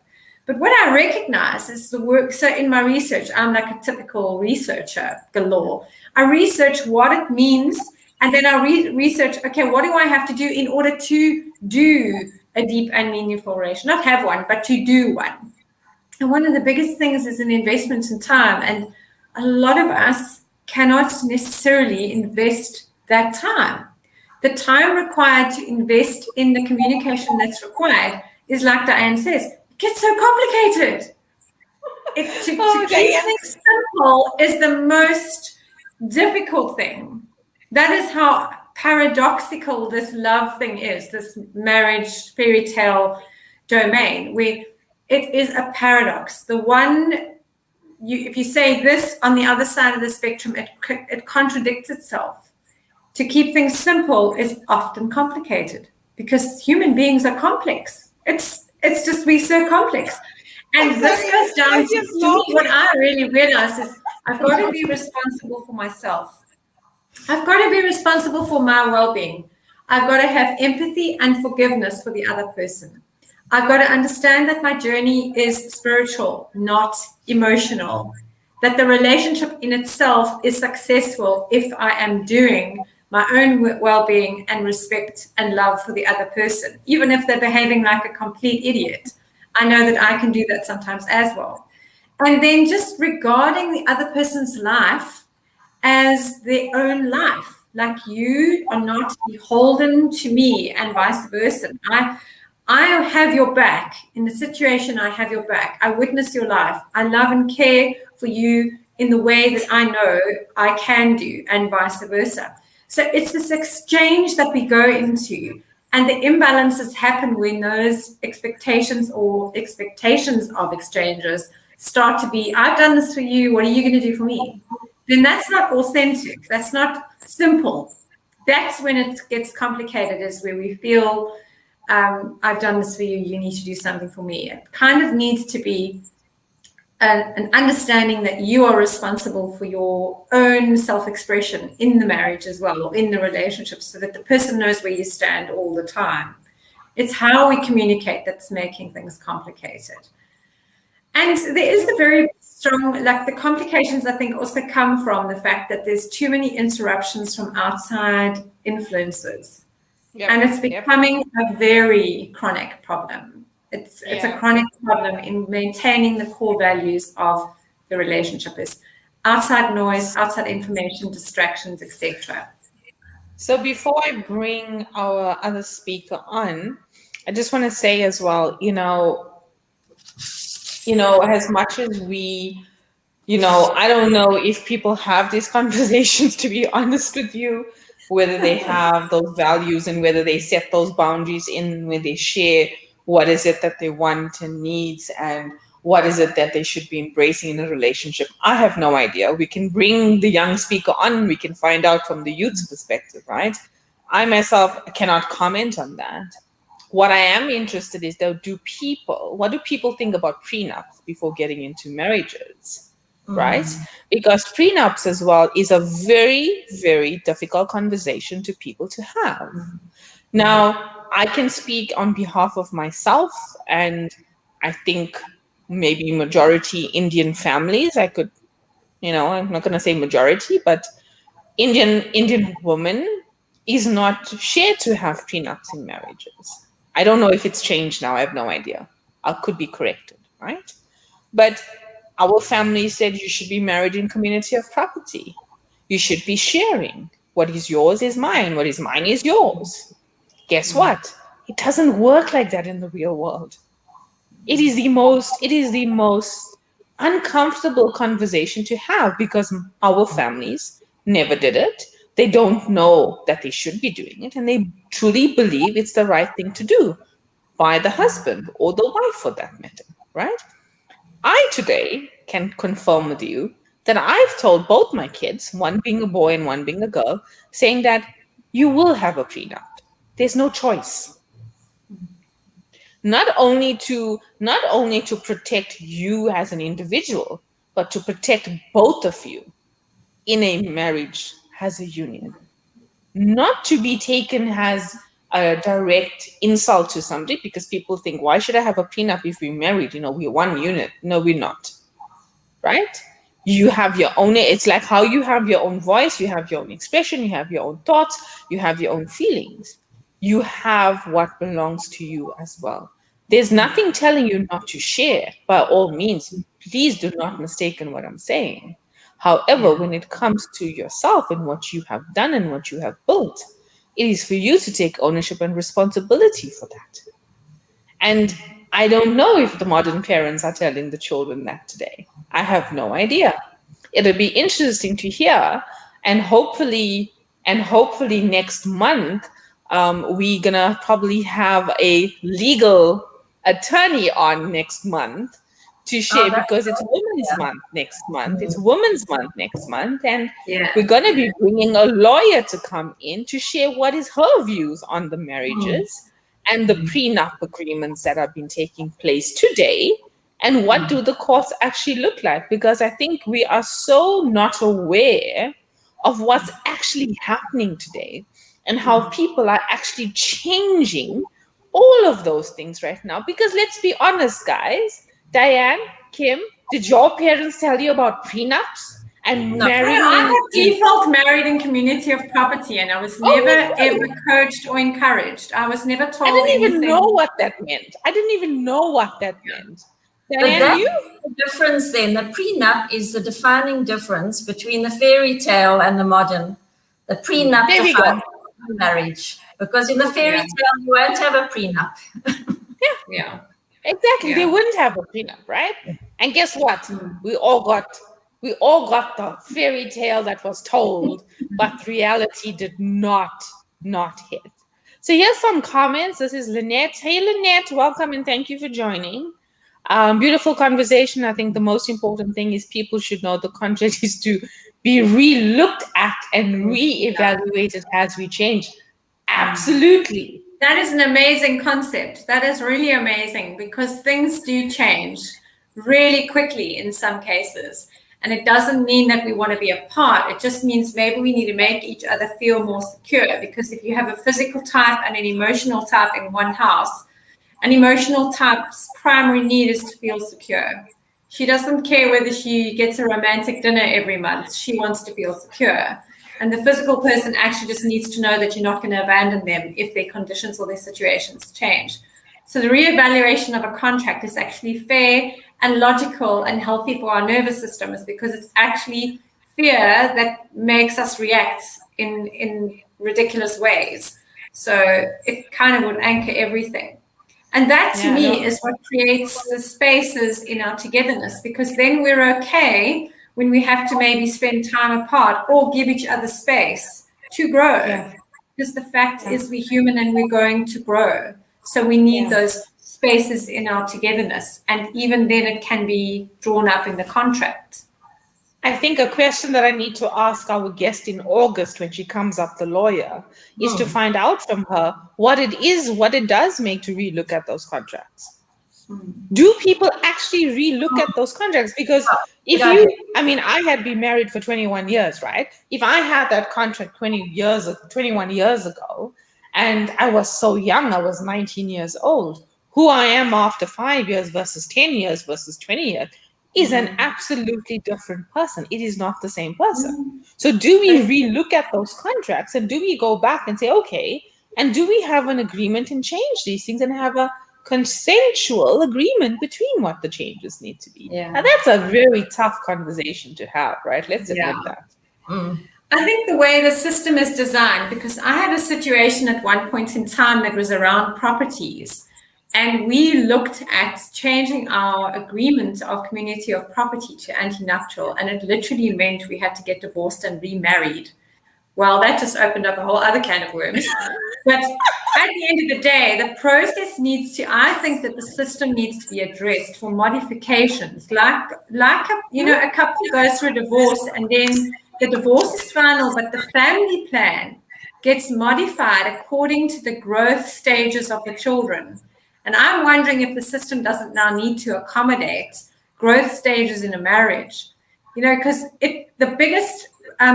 But what I recognize is the work. So in my research, I'm like a typical researcher galore. I research what it means, and then I research, okay, what do I have to do in order to do a deep and meaningful relationship? Not have one, but to do one. And one of the biggest things is an investment in time. And a lot of us cannot necessarily invest that time. The time required to invest in the communication that's required is, like Dyan says, it gets so complicated. To keep things simple is the most difficult thing. That is how paradoxical this love thing is, this marriage fairy tale domain, where it is a paradox. The one, if you say this on the other side of the spectrum, it contradicts itself. To keep things simple is often complicated because human beings are complex. It's just we're so complex. And this goes down to me, what I really realize is I've got to be responsible for myself. I've got to be responsible for my well-being. I've got to have empathy and forgiveness for the other person. I've got to understand that my journey is spiritual, not emotional. That the relationship in itself is successful if I am doing my own well-being and respect and love for the other person, even if they're behaving like a complete idiot. I know that I can do that sometimes as well. And then just regarding the other person's life as their own life, like you are not beholden to me and vice versa. I have your back. In the situation, I have your back. I witness your life. I love and care for you in the way that I know I can do, and vice versa. So it's this exchange that we go into, and the imbalances happen when those expectations of exchanges start to be, I've done this for you, what are you going to do for me? Then that's not authentic. That's not simple. That's when it gets complicated, is where we feel, I've done this for you, you need to do something for me. It kind of needs to be an understanding that you are responsible for your own self-expression in the marriage as well, or in the relationship, so that the person knows where you stand all the time. It's how we communicate that's making things complicated. And there is the very strong, like the complications, I think, also come from the fact that there's too many interruptions from outside influences. Yep. And it's becoming a very chronic problem. It's a chronic problem in maintaining the core values of the relationship, is outside noise, outside information, distractions, etc. So before I bring our other speaker on, I just want to say as well, as much as we, I don't know if people have these conversations, to be honest with you, whether they have those values and whether they set those boundaries in when they share what is it that they want and needs and what is it that they should be embracing in a relationship. I have no idea. We can bring the young speaker on, we can find out from the youth's perspective, right? I myself cannot comment on that. What I am interested is, though, what do people think about prenups before getting into marriages, right? Because prenups as well is a very, very difficult conversation to people to have. Now, I can speak on behalf of myself, and I think maybe majority Indian families. I could, I'm not going to say majority, but Indian woman is not shared to have prenups in marriages. I don't know if it's changed now. I have no idea. I could be corrected, right? But our family said you should be married in community of property. You should be sharing. What is yours is mine. What is mine is yours. Guess what? It doesn't work like that in the real world. It is the most uncomfortable conversation to have because our families never did it. They don't know that they should be doing it, and they truly believe it's the right thing to do by the husband or the wife for that matter, right? I today can confirm with you that I've told both my kids, one being a boy and one being a girl, saying that you will have a prenup. There's no choice. Not only to protect you as an individual, but to protect both of you in a marriage as a union. Not to be taken as a direct insult to somebody because people think, why should I have a prenup if we're married? We're one unit. No, we're not, right? You have your own, it's like how you have your own voice, you have your own expression, you have your own thoughts, you have your own feelings. You have what belongs to you as well. There's nothing telling you not to share. By all means, please do not mistaken what I'm saying. However, when it comes to yourself and what you have done and what you have built, it is for you to take ownership and responsibility for that. And I don't know if the modern parents are telling the children that today. I have no idea. It'll be interesting to hear, and hopefully next month, we're gonna probably have a legal attorney on next month to Oh, share that's because it's good. Women's Yeah. Month next month. It's Women's Month next month, and Yeah. we're gonna be bringing a lawyer to come in to share what is her views on the marriages and the prenup agreements that have been taking place today, and what do the courts actually look like, because I think we are so not aware of what's actually happening today and how people are actually changing all of those things right now. Because let's be honest, guys, Diane, Kim, did your parents tell you about prenups and No. marrying I in, got default married in community of property, and I was oh never my ever God, coached or encouraged. I was never I told didn't even know anything. what that meant. I didn't even know what that meant. But Diane, that's you? the difference then. The prenup is the defining difference between the fairy tale and the modern. The prenup There we go. defines marriage because in the fairy Yeah. tale you won't have a prenup. Yeah. Exactly. They Yeah. wouldn't have a prenup, right? And guess what? We all got the fairy tale that was told, but reality did not hit. So here's some comments. This is Lynette. Hey Lynette, welcome and thank you for joining. Beautiful conversation. I think the most important thing is people should know the contract is to be re-looked at and re-evaluated as we change. Absolutely. That is an amazing concept. That is really amazing because things do change really quickly in some cases. And it doesn't mean that we want to be apart. It just means maybe we need to make each other feel more secure. Because if you have a physical type and an emotional type in one house, an emotional type's primary need is to feel secure. She doesn't care whether she gets a romantic dinner every month. She wants to feel secure. And the physical person actually just needs to know that you're not going to abandon them if their conditions or their situations change. So the reevaluation of a contract is actually fair and logical and healthy for our nervous system, is because it's actually fear that makes us react in ridiculous ways. So it kind of would anchor everything. And that to me is what creates the spaces in our togetherness, because then we're okay when we have to maybe spend time apart or give each other space to grow. Because the fact is we're human and we're going to grow. So we need those spaces in our togetherness. And even then it can be drawn up in the contract. I think a question that I need to ask our guest in August when she comes up, the lawyer, is to find out from her what it does make to relook at those contracts. Do people actually relook at those contracts? Because I had been married for 21 years, right? If I had that contract 21 years ago, and I was so young, I was 19 years old, who I am after 5 years versus 10 years versus 20 years is an Mm. absolutely different person. It is not the same person. Mm. So, do we That's- relook at those contracts and do we go back and say, okay, and do we have an agreement and change these things and have a consensual agreement between what the changes need to be? Yeah. Now, that's a very tough conversation to have, right? Let's Yeah. admit that. I think the way the system is designed, because I had a situation at one point in time that was around properties, and we looked at changing our agreement of community of property to anti-nuptial, and it literally meant we had to get divorced and remarried. Well, that just opened up a whole other can of worms. But at the end of the day, the process needs to, I think that the system needs to be addressed for modifications. A couple goes through a divorce and then the divorce is final, but the family plan gets modified according to the growth stages of the children. And I'm wondering if the system doesn't now need to accommodate growth stages in a marriage. Because the biggest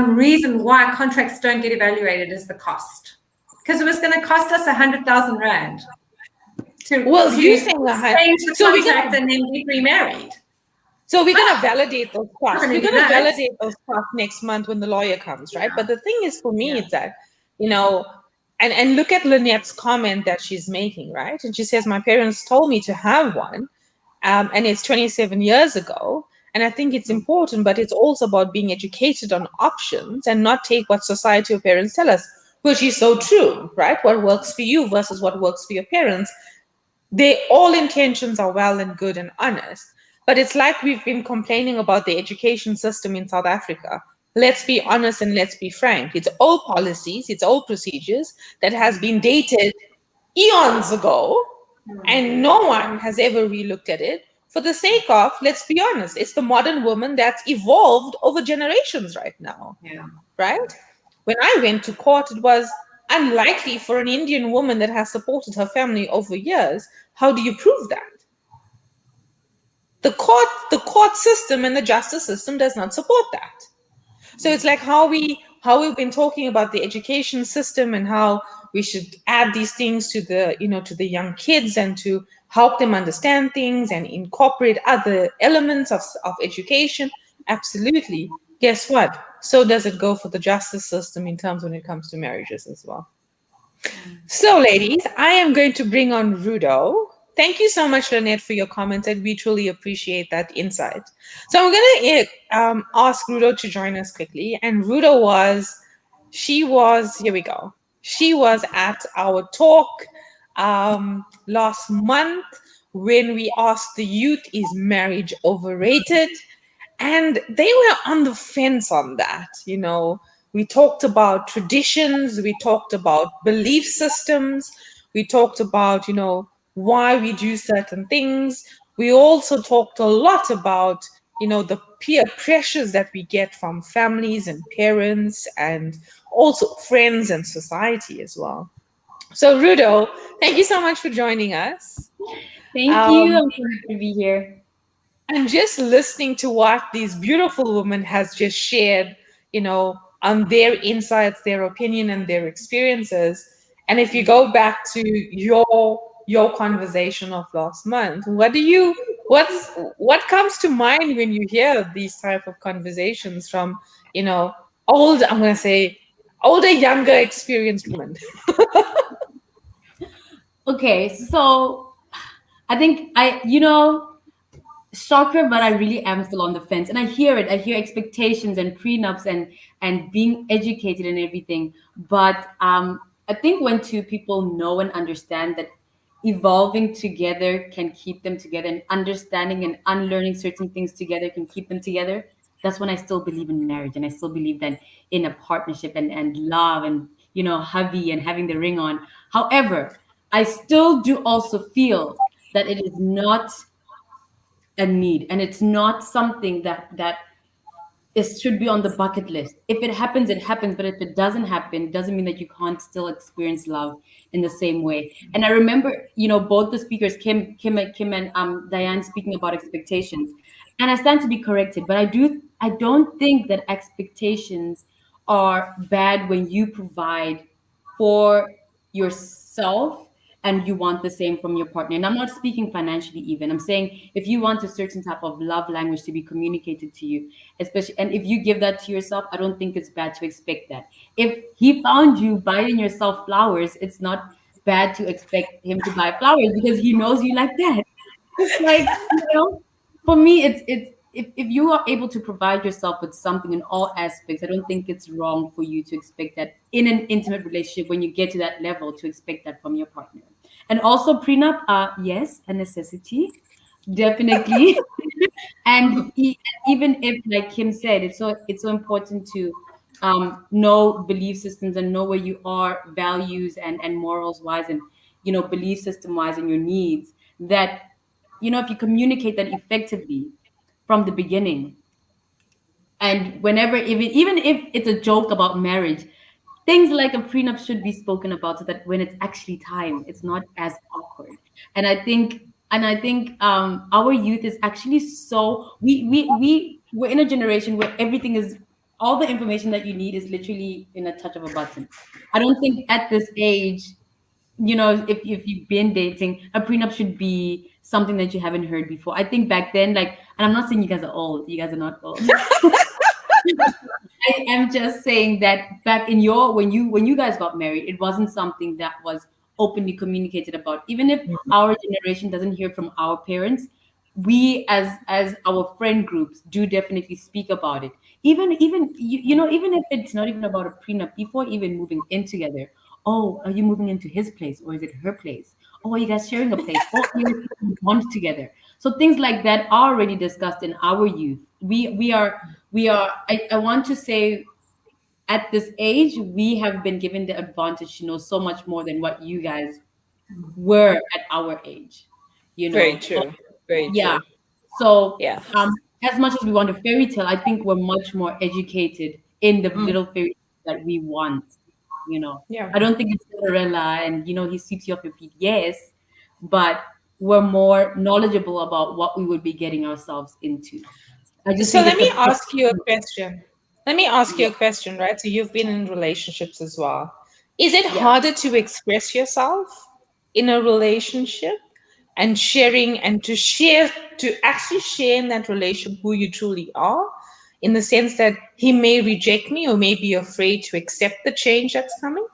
reason why contracts don't get evaluated is the cost. Because it was going to cost us 100,000 rand to Well, you saying change the so contract and then get remarried. so we're gonna validate those Not costs. going We're to do gonna that. validate those costs next month when the lawyer comes, right? Yeah. But the thing is, for me, Yeah. it's that you know, and look at Lynette's comment that she's making, right? And she says, "My parents told me to have one, and it's 27 years ago." And I think it's important, but it's also about being educated on options and not take what society or parents tell us, which is so true, right? What works for you versus what works for your parents, they all intentions are well and good and honest, but it's like we've been complaining about the education system in South Africa. Let's be honest and let's be frank, it's old policies, it's old procedures that has been dated eons ago, and no one has ever relooked at it for the sake of, let's be honest, it's the modern woman that's evolved over generations right now, Yeah. right? When I went to court, it was unlikely for an Indian woman that has supported her family over years. How do you prove that? The court system and the justice system does not support that. So it's like how we've been talking about the education system and how we should add these things to the young kids and to help them understand things and incorporate other elements of education. Absolutely. Guess what? So does it go for the justice system in terms when it comes to marriages as well. So, ladies, I am going to bring on Rudo. Thank you so much, Lynette, for your comments, and we truly appreciate that insight. So, I'm going to ask Rudo to join us quickly. And Rudo here we go. She was at our talk last month when we asked the youth, is marriage overrated? And they were on the fence on that. We talked about traditions, we talked about belief systems, we talked about why we do certain things. We also talked a lot about the peer pressures that we get from families and parents and also friends and society as well. So Rudo, thank you so much for joining us. Thank you. um, I'm so happy to be here. and just listening to what these beautiful women has just shared, on their insights, their opinion, and their experiences. And if you go back to your conversation of last month, what comes to mind when you hear these type of conversations from, old, I'm gonna say older, younger, experienced women? Okay, so I think soccer, but I really am still on the fence. And I hear it. I hear expectations and prenups and being educated and everything. But I think when two people know and understand that evolving together can keep them together, and understanding and unlearning certain things together can keep them together, that's when I still believe in marriage, and I still believe that in a partnership and love and hubby and having the ring on. However, I still do also feel that it is not a need, and it's not something that is should be on the bucket list. If it happens, it happens, but if it doesn't happen, it doesn't mean that you can't still experience love in the same way. And I remember both the speakers, Kim and Dyan, speaking about expectations, and I stand to be corrected, but I don't think that expectations are bad when you provide for yourself and you want the same from your partner. And I'm not speaking financially even. I'm saying if you want a certain type of love language to be communicated to you, especially, and if you give that to yourself, I don't think it's bad to expect that. If he found you buying yourself flowers, it's not bad to expect him to buy flowers because he knows you like that. It's like, for me, it's if you are able to provide yourself with something in all aspects, I don't think it's wrong for you to expect that in an intimate relationship when you get to that level to expect that from your partner. And also prenup, yes, a necessity, definitely. And even if, like Kim said, it's so important to know belief systems and know where you are, values and morals wise, and belief system wise, and your needs. That if you communicate that effectively from the beginning, and whenever, even if it's a joke about marriage, things like a prenup should be spoken about so that when it's actually time, it's not as awkward. And I think our youth is actually so we're in a generation where everything is all the information that you need is literally in a touch of a button. I don't think at this age, if you've been dating, a prenup should be something that you haven't heard before. I think back then, like, and I'm not saying you guys are old, you guys are not old. I am just saying that back in your when you guys got married, it wasn't something that was openly communicated about. Even if our generation doesn't hear from our parents, we as our friend groups do definitely speak about it. Even if it's not even about a prenup, before even moving in together. Oh, are you moving into his place or is it her place? Oh, are you guys sharing a place? Oh, are you guys bond together? So things like that are already discussed in our youth. We are I want to say at this age we have been given the advantage to know so much more than what you guys were at our age. Very So true. Very yeah. true. So Yeah. as much as we want a fairy tale, I think we're much more educated in the Mm. little fairy tale that we want. Yeah. I don't think it's Cinderella and he sweeps you off your feet. Yes, but we're more knowledgeable about what we would be getting ourselves into. I just So think let it's me the ask you a question. Let me ask you yeah, a question, right? So you've been in relationships as well. Is it yeah. harder to express yourself in a relationship and to actually share in that relationship who you truly are, in the sense that he may reject me or may be afraid to accept the change that's coming?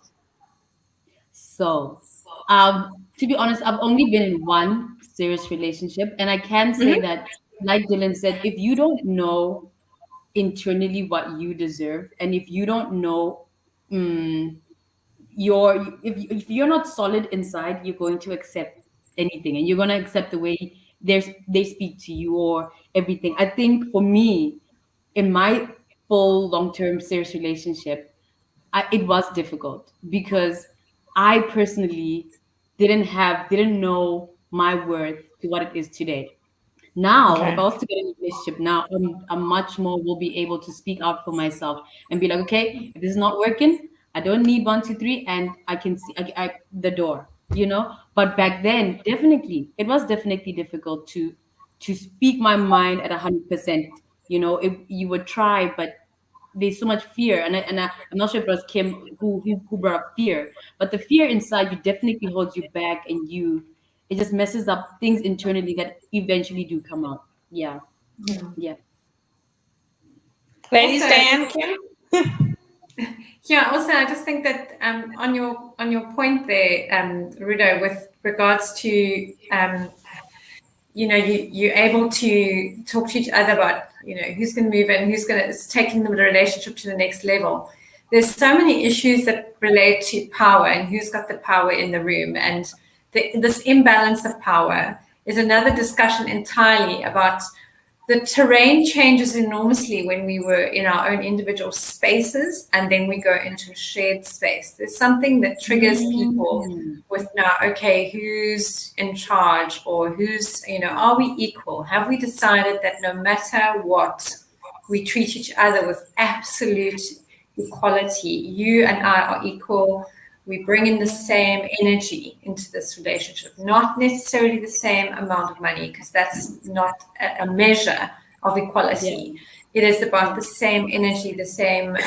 So, to be honest, I've only been in one serious relationship, and I can say Hmm. that, like Dylan said, if you don't know internally what you deserve, and if you don't know, mm, if you're not solid inside, you're going to accept anything, and you're going to accept the way they speak to you or everything. I think for me, in my full long-term serious relationship, it was difficult because I personally didn't know my worth to what it is today. Now, if Okay. I was to get in a relationship now, I'm much more will be able to speak out for myself and be like, okay, if this is not working, I don't need one, two, three, and I can see the door, But back then, definitely, it was definitely difficult to speak my mind at 100%. If you would try, but there's so much fear, I'm not sure if it was Kim who brought up fear, but the fear inside you definitely holds you back, and it just messes up things internally that eventually do come out. Yeah, yeah. Ladies, Also, Diane, Kim? yeah, also I just think that on your point there, Rudo, with regards to you're able to talk to each other about who's going to move in, who's going to is taking the relationship to the next level. There's so many issues that relate to power and who's got the power in the room, and this imbalance of power is another discussion entirely. About the terrain changes enormously when we were in our own individual spaces and then we go into a shared space. There's something that triggers people Mm. with now, okay, who's in charge, or are we equal? Have we decided that no matter what, we treat each other with absolute equality? You and I are equal. We bring in the same energy into this relationship, not necessarily the same amount of money, because that's not a measure of Yeah, equality. It is about yeah, the same energy, the same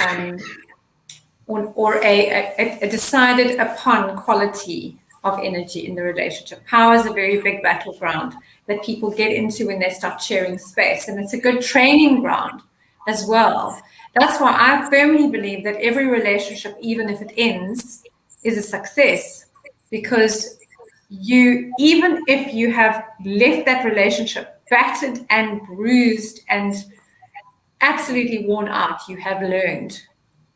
or a decided upon quality of energy in the relationship. Power is a very big battleground that people get into when they start sharing space, and it's a good training ground as well. That's why I firmly believe that every relationship, even if it ends, is a success, because even if you have left that relationship battered and bruised and absolutely worn out, you have learned.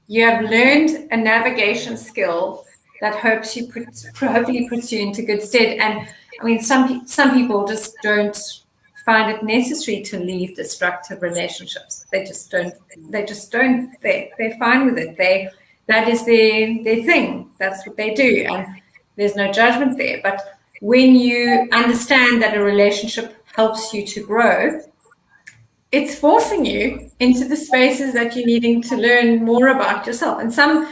You have learned a navigation skill that hopefully puts you into good stead. And I mean, some people just don't find it necessary to leave destructive relationships. They just don't. They're fine with it. That is their thing. That's what they do, and there's no judgment there. But when you understand that a relationship helps you to grow, it's forcing you into the spaces that you're needing to learn more about yourself. And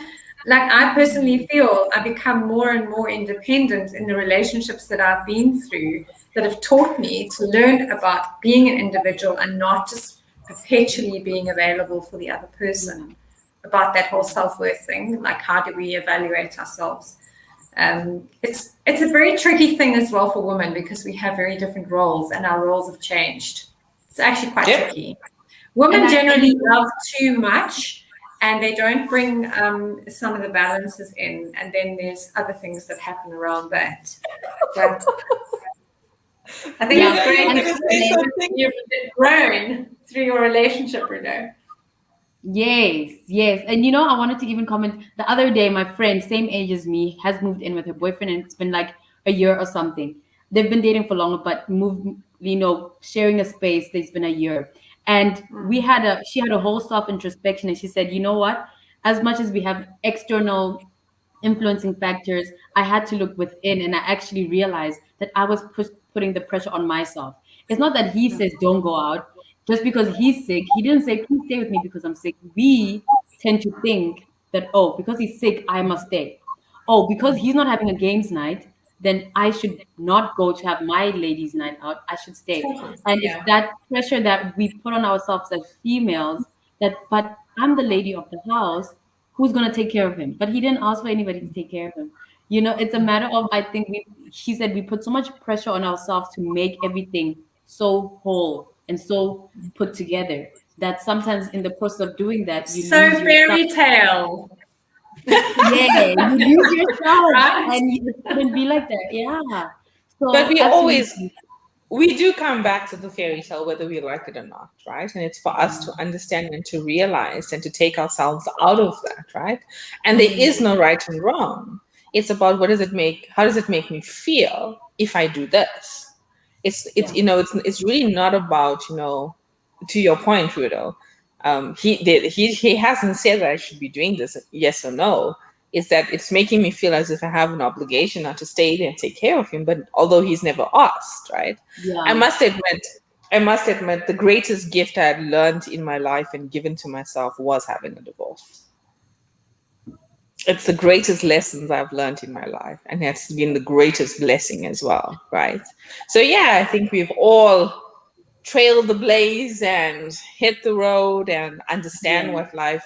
I personally feel I become more and more independent in the relationships that I've been through, that have taught me to learn about being an individual and not just perpetually being available for the other person, about that whole self-worth thing. Like, how do we evaluate ourselves? It's a very tricky thing as well for women, because we have very different roles and our roles have changed. It's actually quite tricky. Women generally love too much, and they don't bring some of the balances in. And then there's other things that happen around that. But I think it's great. You've grown through your relationship, Bruno. Yes. And I wanted to even comment, the other day, my friend, same age as me, has moved in with her boyfriend, and it's been like a year or something. They've been dating for longer, but sharing a space, it's been a year. And she had a whole self-introspection, and she said, you know what? As much as we have external influencing factors, I had to look within, and I actually realized that I was putting the pressure on myself. It's not that he says don't go out. Just because he's sick, he didn't say, please stay with me because I'm sick. We tend to think that, oh, because he's sick, I must stay. Oh, because he's not having a games night, then I should not go to have my ladies' night out. I should stay. And it's that pressure that we put on ourselves as females, but I'm the lady of the house. Who's going to take care of him? But he didn't ask for anybody to take care of him. It's a matter of, I think she said we put so much pressure on ourselves to make everything so whole and so put together that sometimes in the process of doing that, you lose yourself. Fairy tale. Yeah, you lose yourself, and it shouldn't be like that. Yeah. So, but we do come back to the fairy tale whether we like it or not, right? And it's for us to understand and to realize and to take ourselves out of that, right? And there is no right and wrong. It's about how does it make me feel if I do this? It's really not about, to your point, Rudo. He hasn't said that I should be doing this, yes or no. Is that it's making me feel as if I have an obligation not to stay there and take care of him, but although he's never asked, right? Yeah. I must admit the greatest gift I had learned in my life and given to myself was having a divorce. It's the greatest lessons I've learned in my life, and it's been the greatest blessing as well, right? So yeah, I think we've all trailed the blaze and hit the road and understand what life,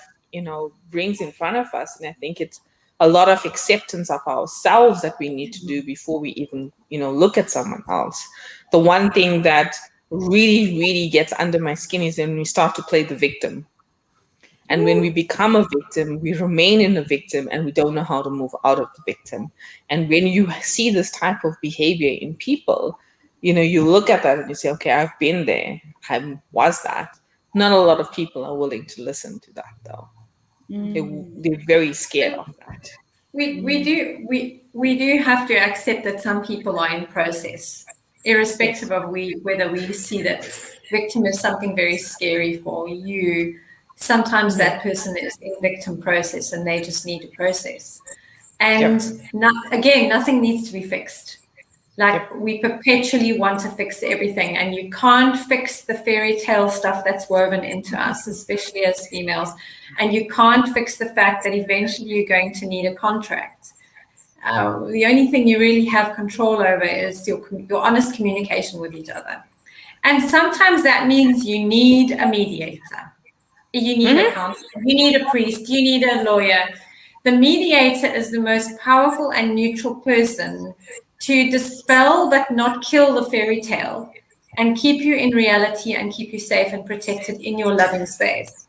brings in front of us. And I think it's a lot of acceptance of ourselves that we need to do before we even, look at someone else. The one thing that really, really gets under my skin is when we start to play the victim. And when we become a victim, we remain in the victim and we don't know how to move out of the victim. And when you see this type of behavior in people, you look at that and you say, okay, I've been there. I was that. Not a lot of people are willing to listen to that, though. They're very scared of that. We do have to accept that some people are in process, irrespective of whether we see that victim is something very scary for you. Sometimes that person is in victim process and they just need to process. And again, nothing needs to be fixed. We perpetually want to fix everything, and you can't fix the fairy tale stuff that's woven into us, especially as females. And you can't fix the fact that eventually you're going to need a contract. The only thing you really have control over is your honest communication with each other. And sometimes that means you need a mediator. You need a counselor. You need a priest. You need a lawyer. The mediator is the most powerful and neutral person to dispel but not kill the fairy tale and keep you in reality and keep you safe and protected in your loving space.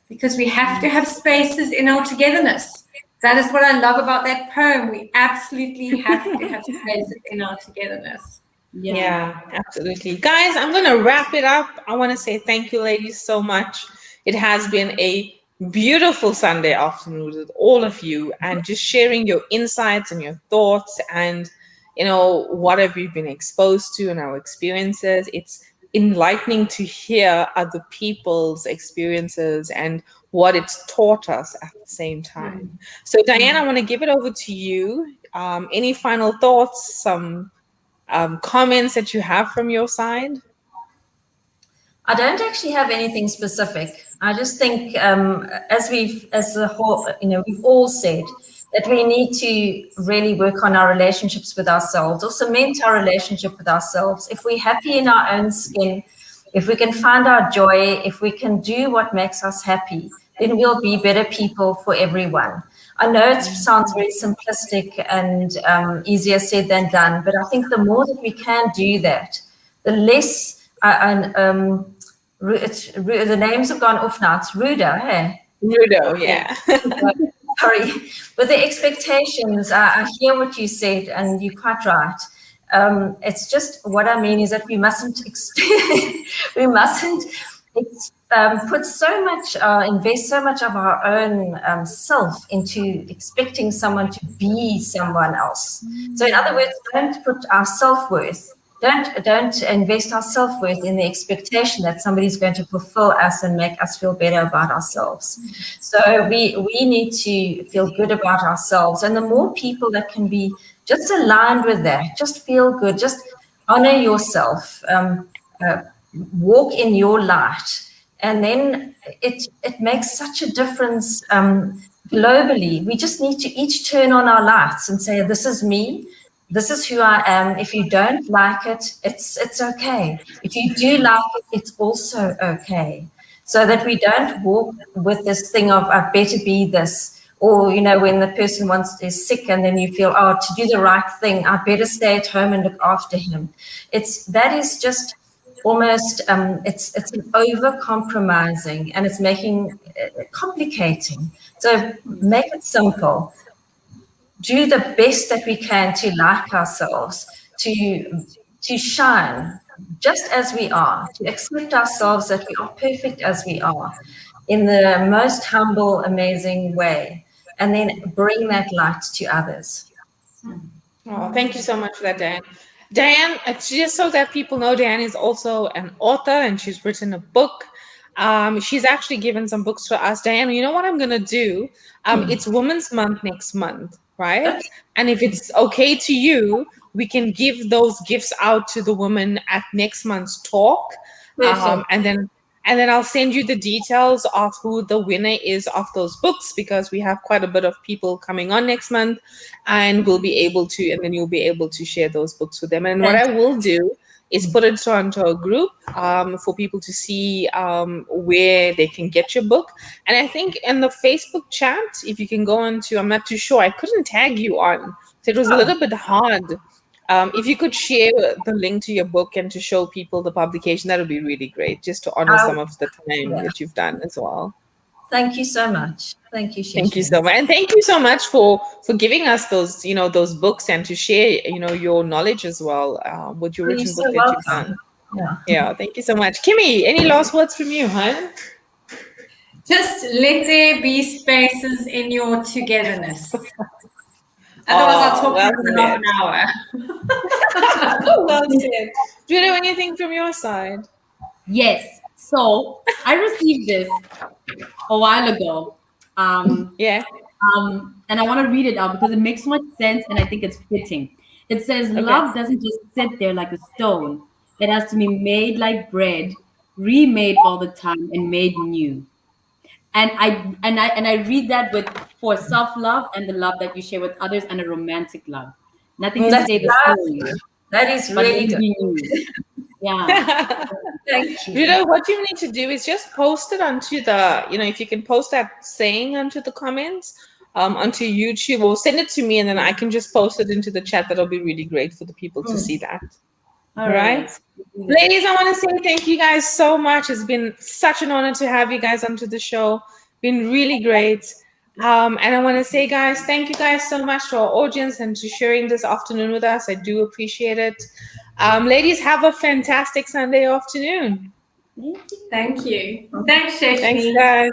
Because we have to have spaces in our togetherness. That is what I love about that poem. We absolutely have to have spaces in our togetherness. Yeah, absolutely. Guys, I'm going to wrap it up. I want to say thank you, ladies, so much. It has been a beautiful Sunday afternoon with all of you and just sharing your insights and your thoughts and, what have you been exposed to and our experiences. It's enlightening to hear other people's experiences and what it's taught us at the same time. So, Diane, I want to give it over to you. Any final thoughts, some comments that you have from your side? I don't actually have anything specific. I just think, as a whole, we've all said that we need to really work on our relationships with ourselves, or cement our relationship with ourselves. If we're happy in our own skin, if we can find our joy, if we can do what makes us happy, then we'll be better people for everyone. I know it sounds very simplistic and easier said than done, but I think the more that we can do that, the less. The names have gone off now. It's Ruda, hey? Ludo, yeah. Sorry. But the expectations, I hear what you said, and you're quite right. It's just what I mean is that we mustn't put so much, invest so much of our own self into expecting someone to be someone else. So in other words, don't put our self-worth. Don't invest our self-worth in the expectation that somebody's going to fulfill us and make us feel better about ourselves. So we need to feel good about ourselves. And the more people that can be just aligned with that, just feel good, just honor yourself, walk in your light. And then it makes such a difference globally. We just need to each turn on our lights and say, this is me. This is who I am. If you don't like it, it's okay. If you do like it, it's also okay. So that we don't walk with this thing of, I better be this. Or, when the person is sick and then you feel, to do the right thing, I better stay at home and look after him. That is just almost, it's an over-compromising and it's making complicating. So make it simple. Do the best that we can to like ourselves, to shine just as we are, to accept ourselves that we are perfect as we are in the most humble, amazing way, and then bring that light to others. Oh, thank you so much for that, Diane. Diane, just so that people know, Diane is also an author and she's written a book. She's actually given some books to us. Diane, you know what I'm going to do? It's Women's Month next month, right? And if it's okay to you, we can give those gifts out to the women at next month's talk. And then I'll send you the details of who the winner is of those books, because we have quite a bit of people coming on next month, and we'll be able to, and then you'll be able to share those books with them. And what I will do is put it onto a group for people to see where they can get your book. And I think in the Facebook chat, if you can go on to, I'm not too sure, I couldn't tag you on, so it was a little bit hard. If you could share the link to your book and to show people the publication, that would be really great, just to honor some of the time that you've done as well. Thank you so much. Thank you, Sheshnee. Thank you so much. And thank you so much for giving us those, those books, and to share, your knowledge as well with your written book that you've done. Yeah, thank you so much. Kimmy, any last words from you, huh? Just let there be spaces in your togetherness. Otherwise, I'll talk for half an hour. Well said. Do you know anything from your side? Yes. So I received this a while ago. Yeah. And I want to read it out because it makes so much sense and I think it's fitting. It says, love doesn't just sit there like a stone. It has to be made like bread, remade all the time and made new. And I read that for self-love and the love that you share with others, and a romantic love. Nothing can stay the same. That is really good. Yeah. Thank you. You know what you need to do is just post it onto the, if you can post that saying onto the comments, onto YouTube, or send it to me and then I can just post it into the chat. That'll be really great for the people to see that. All All right. right. Ladies, I want to say thank you guys so much. It's been such an honor to have you guys onto the show. Been really great. And I want to say, guys, thank you guys so much to our audience and to sharing this afternoon with us. I do appreciate it. Ladies, have a fantastic Sunday afternoon. Thank you. Thanks, Thanks, Sheshnee. guys.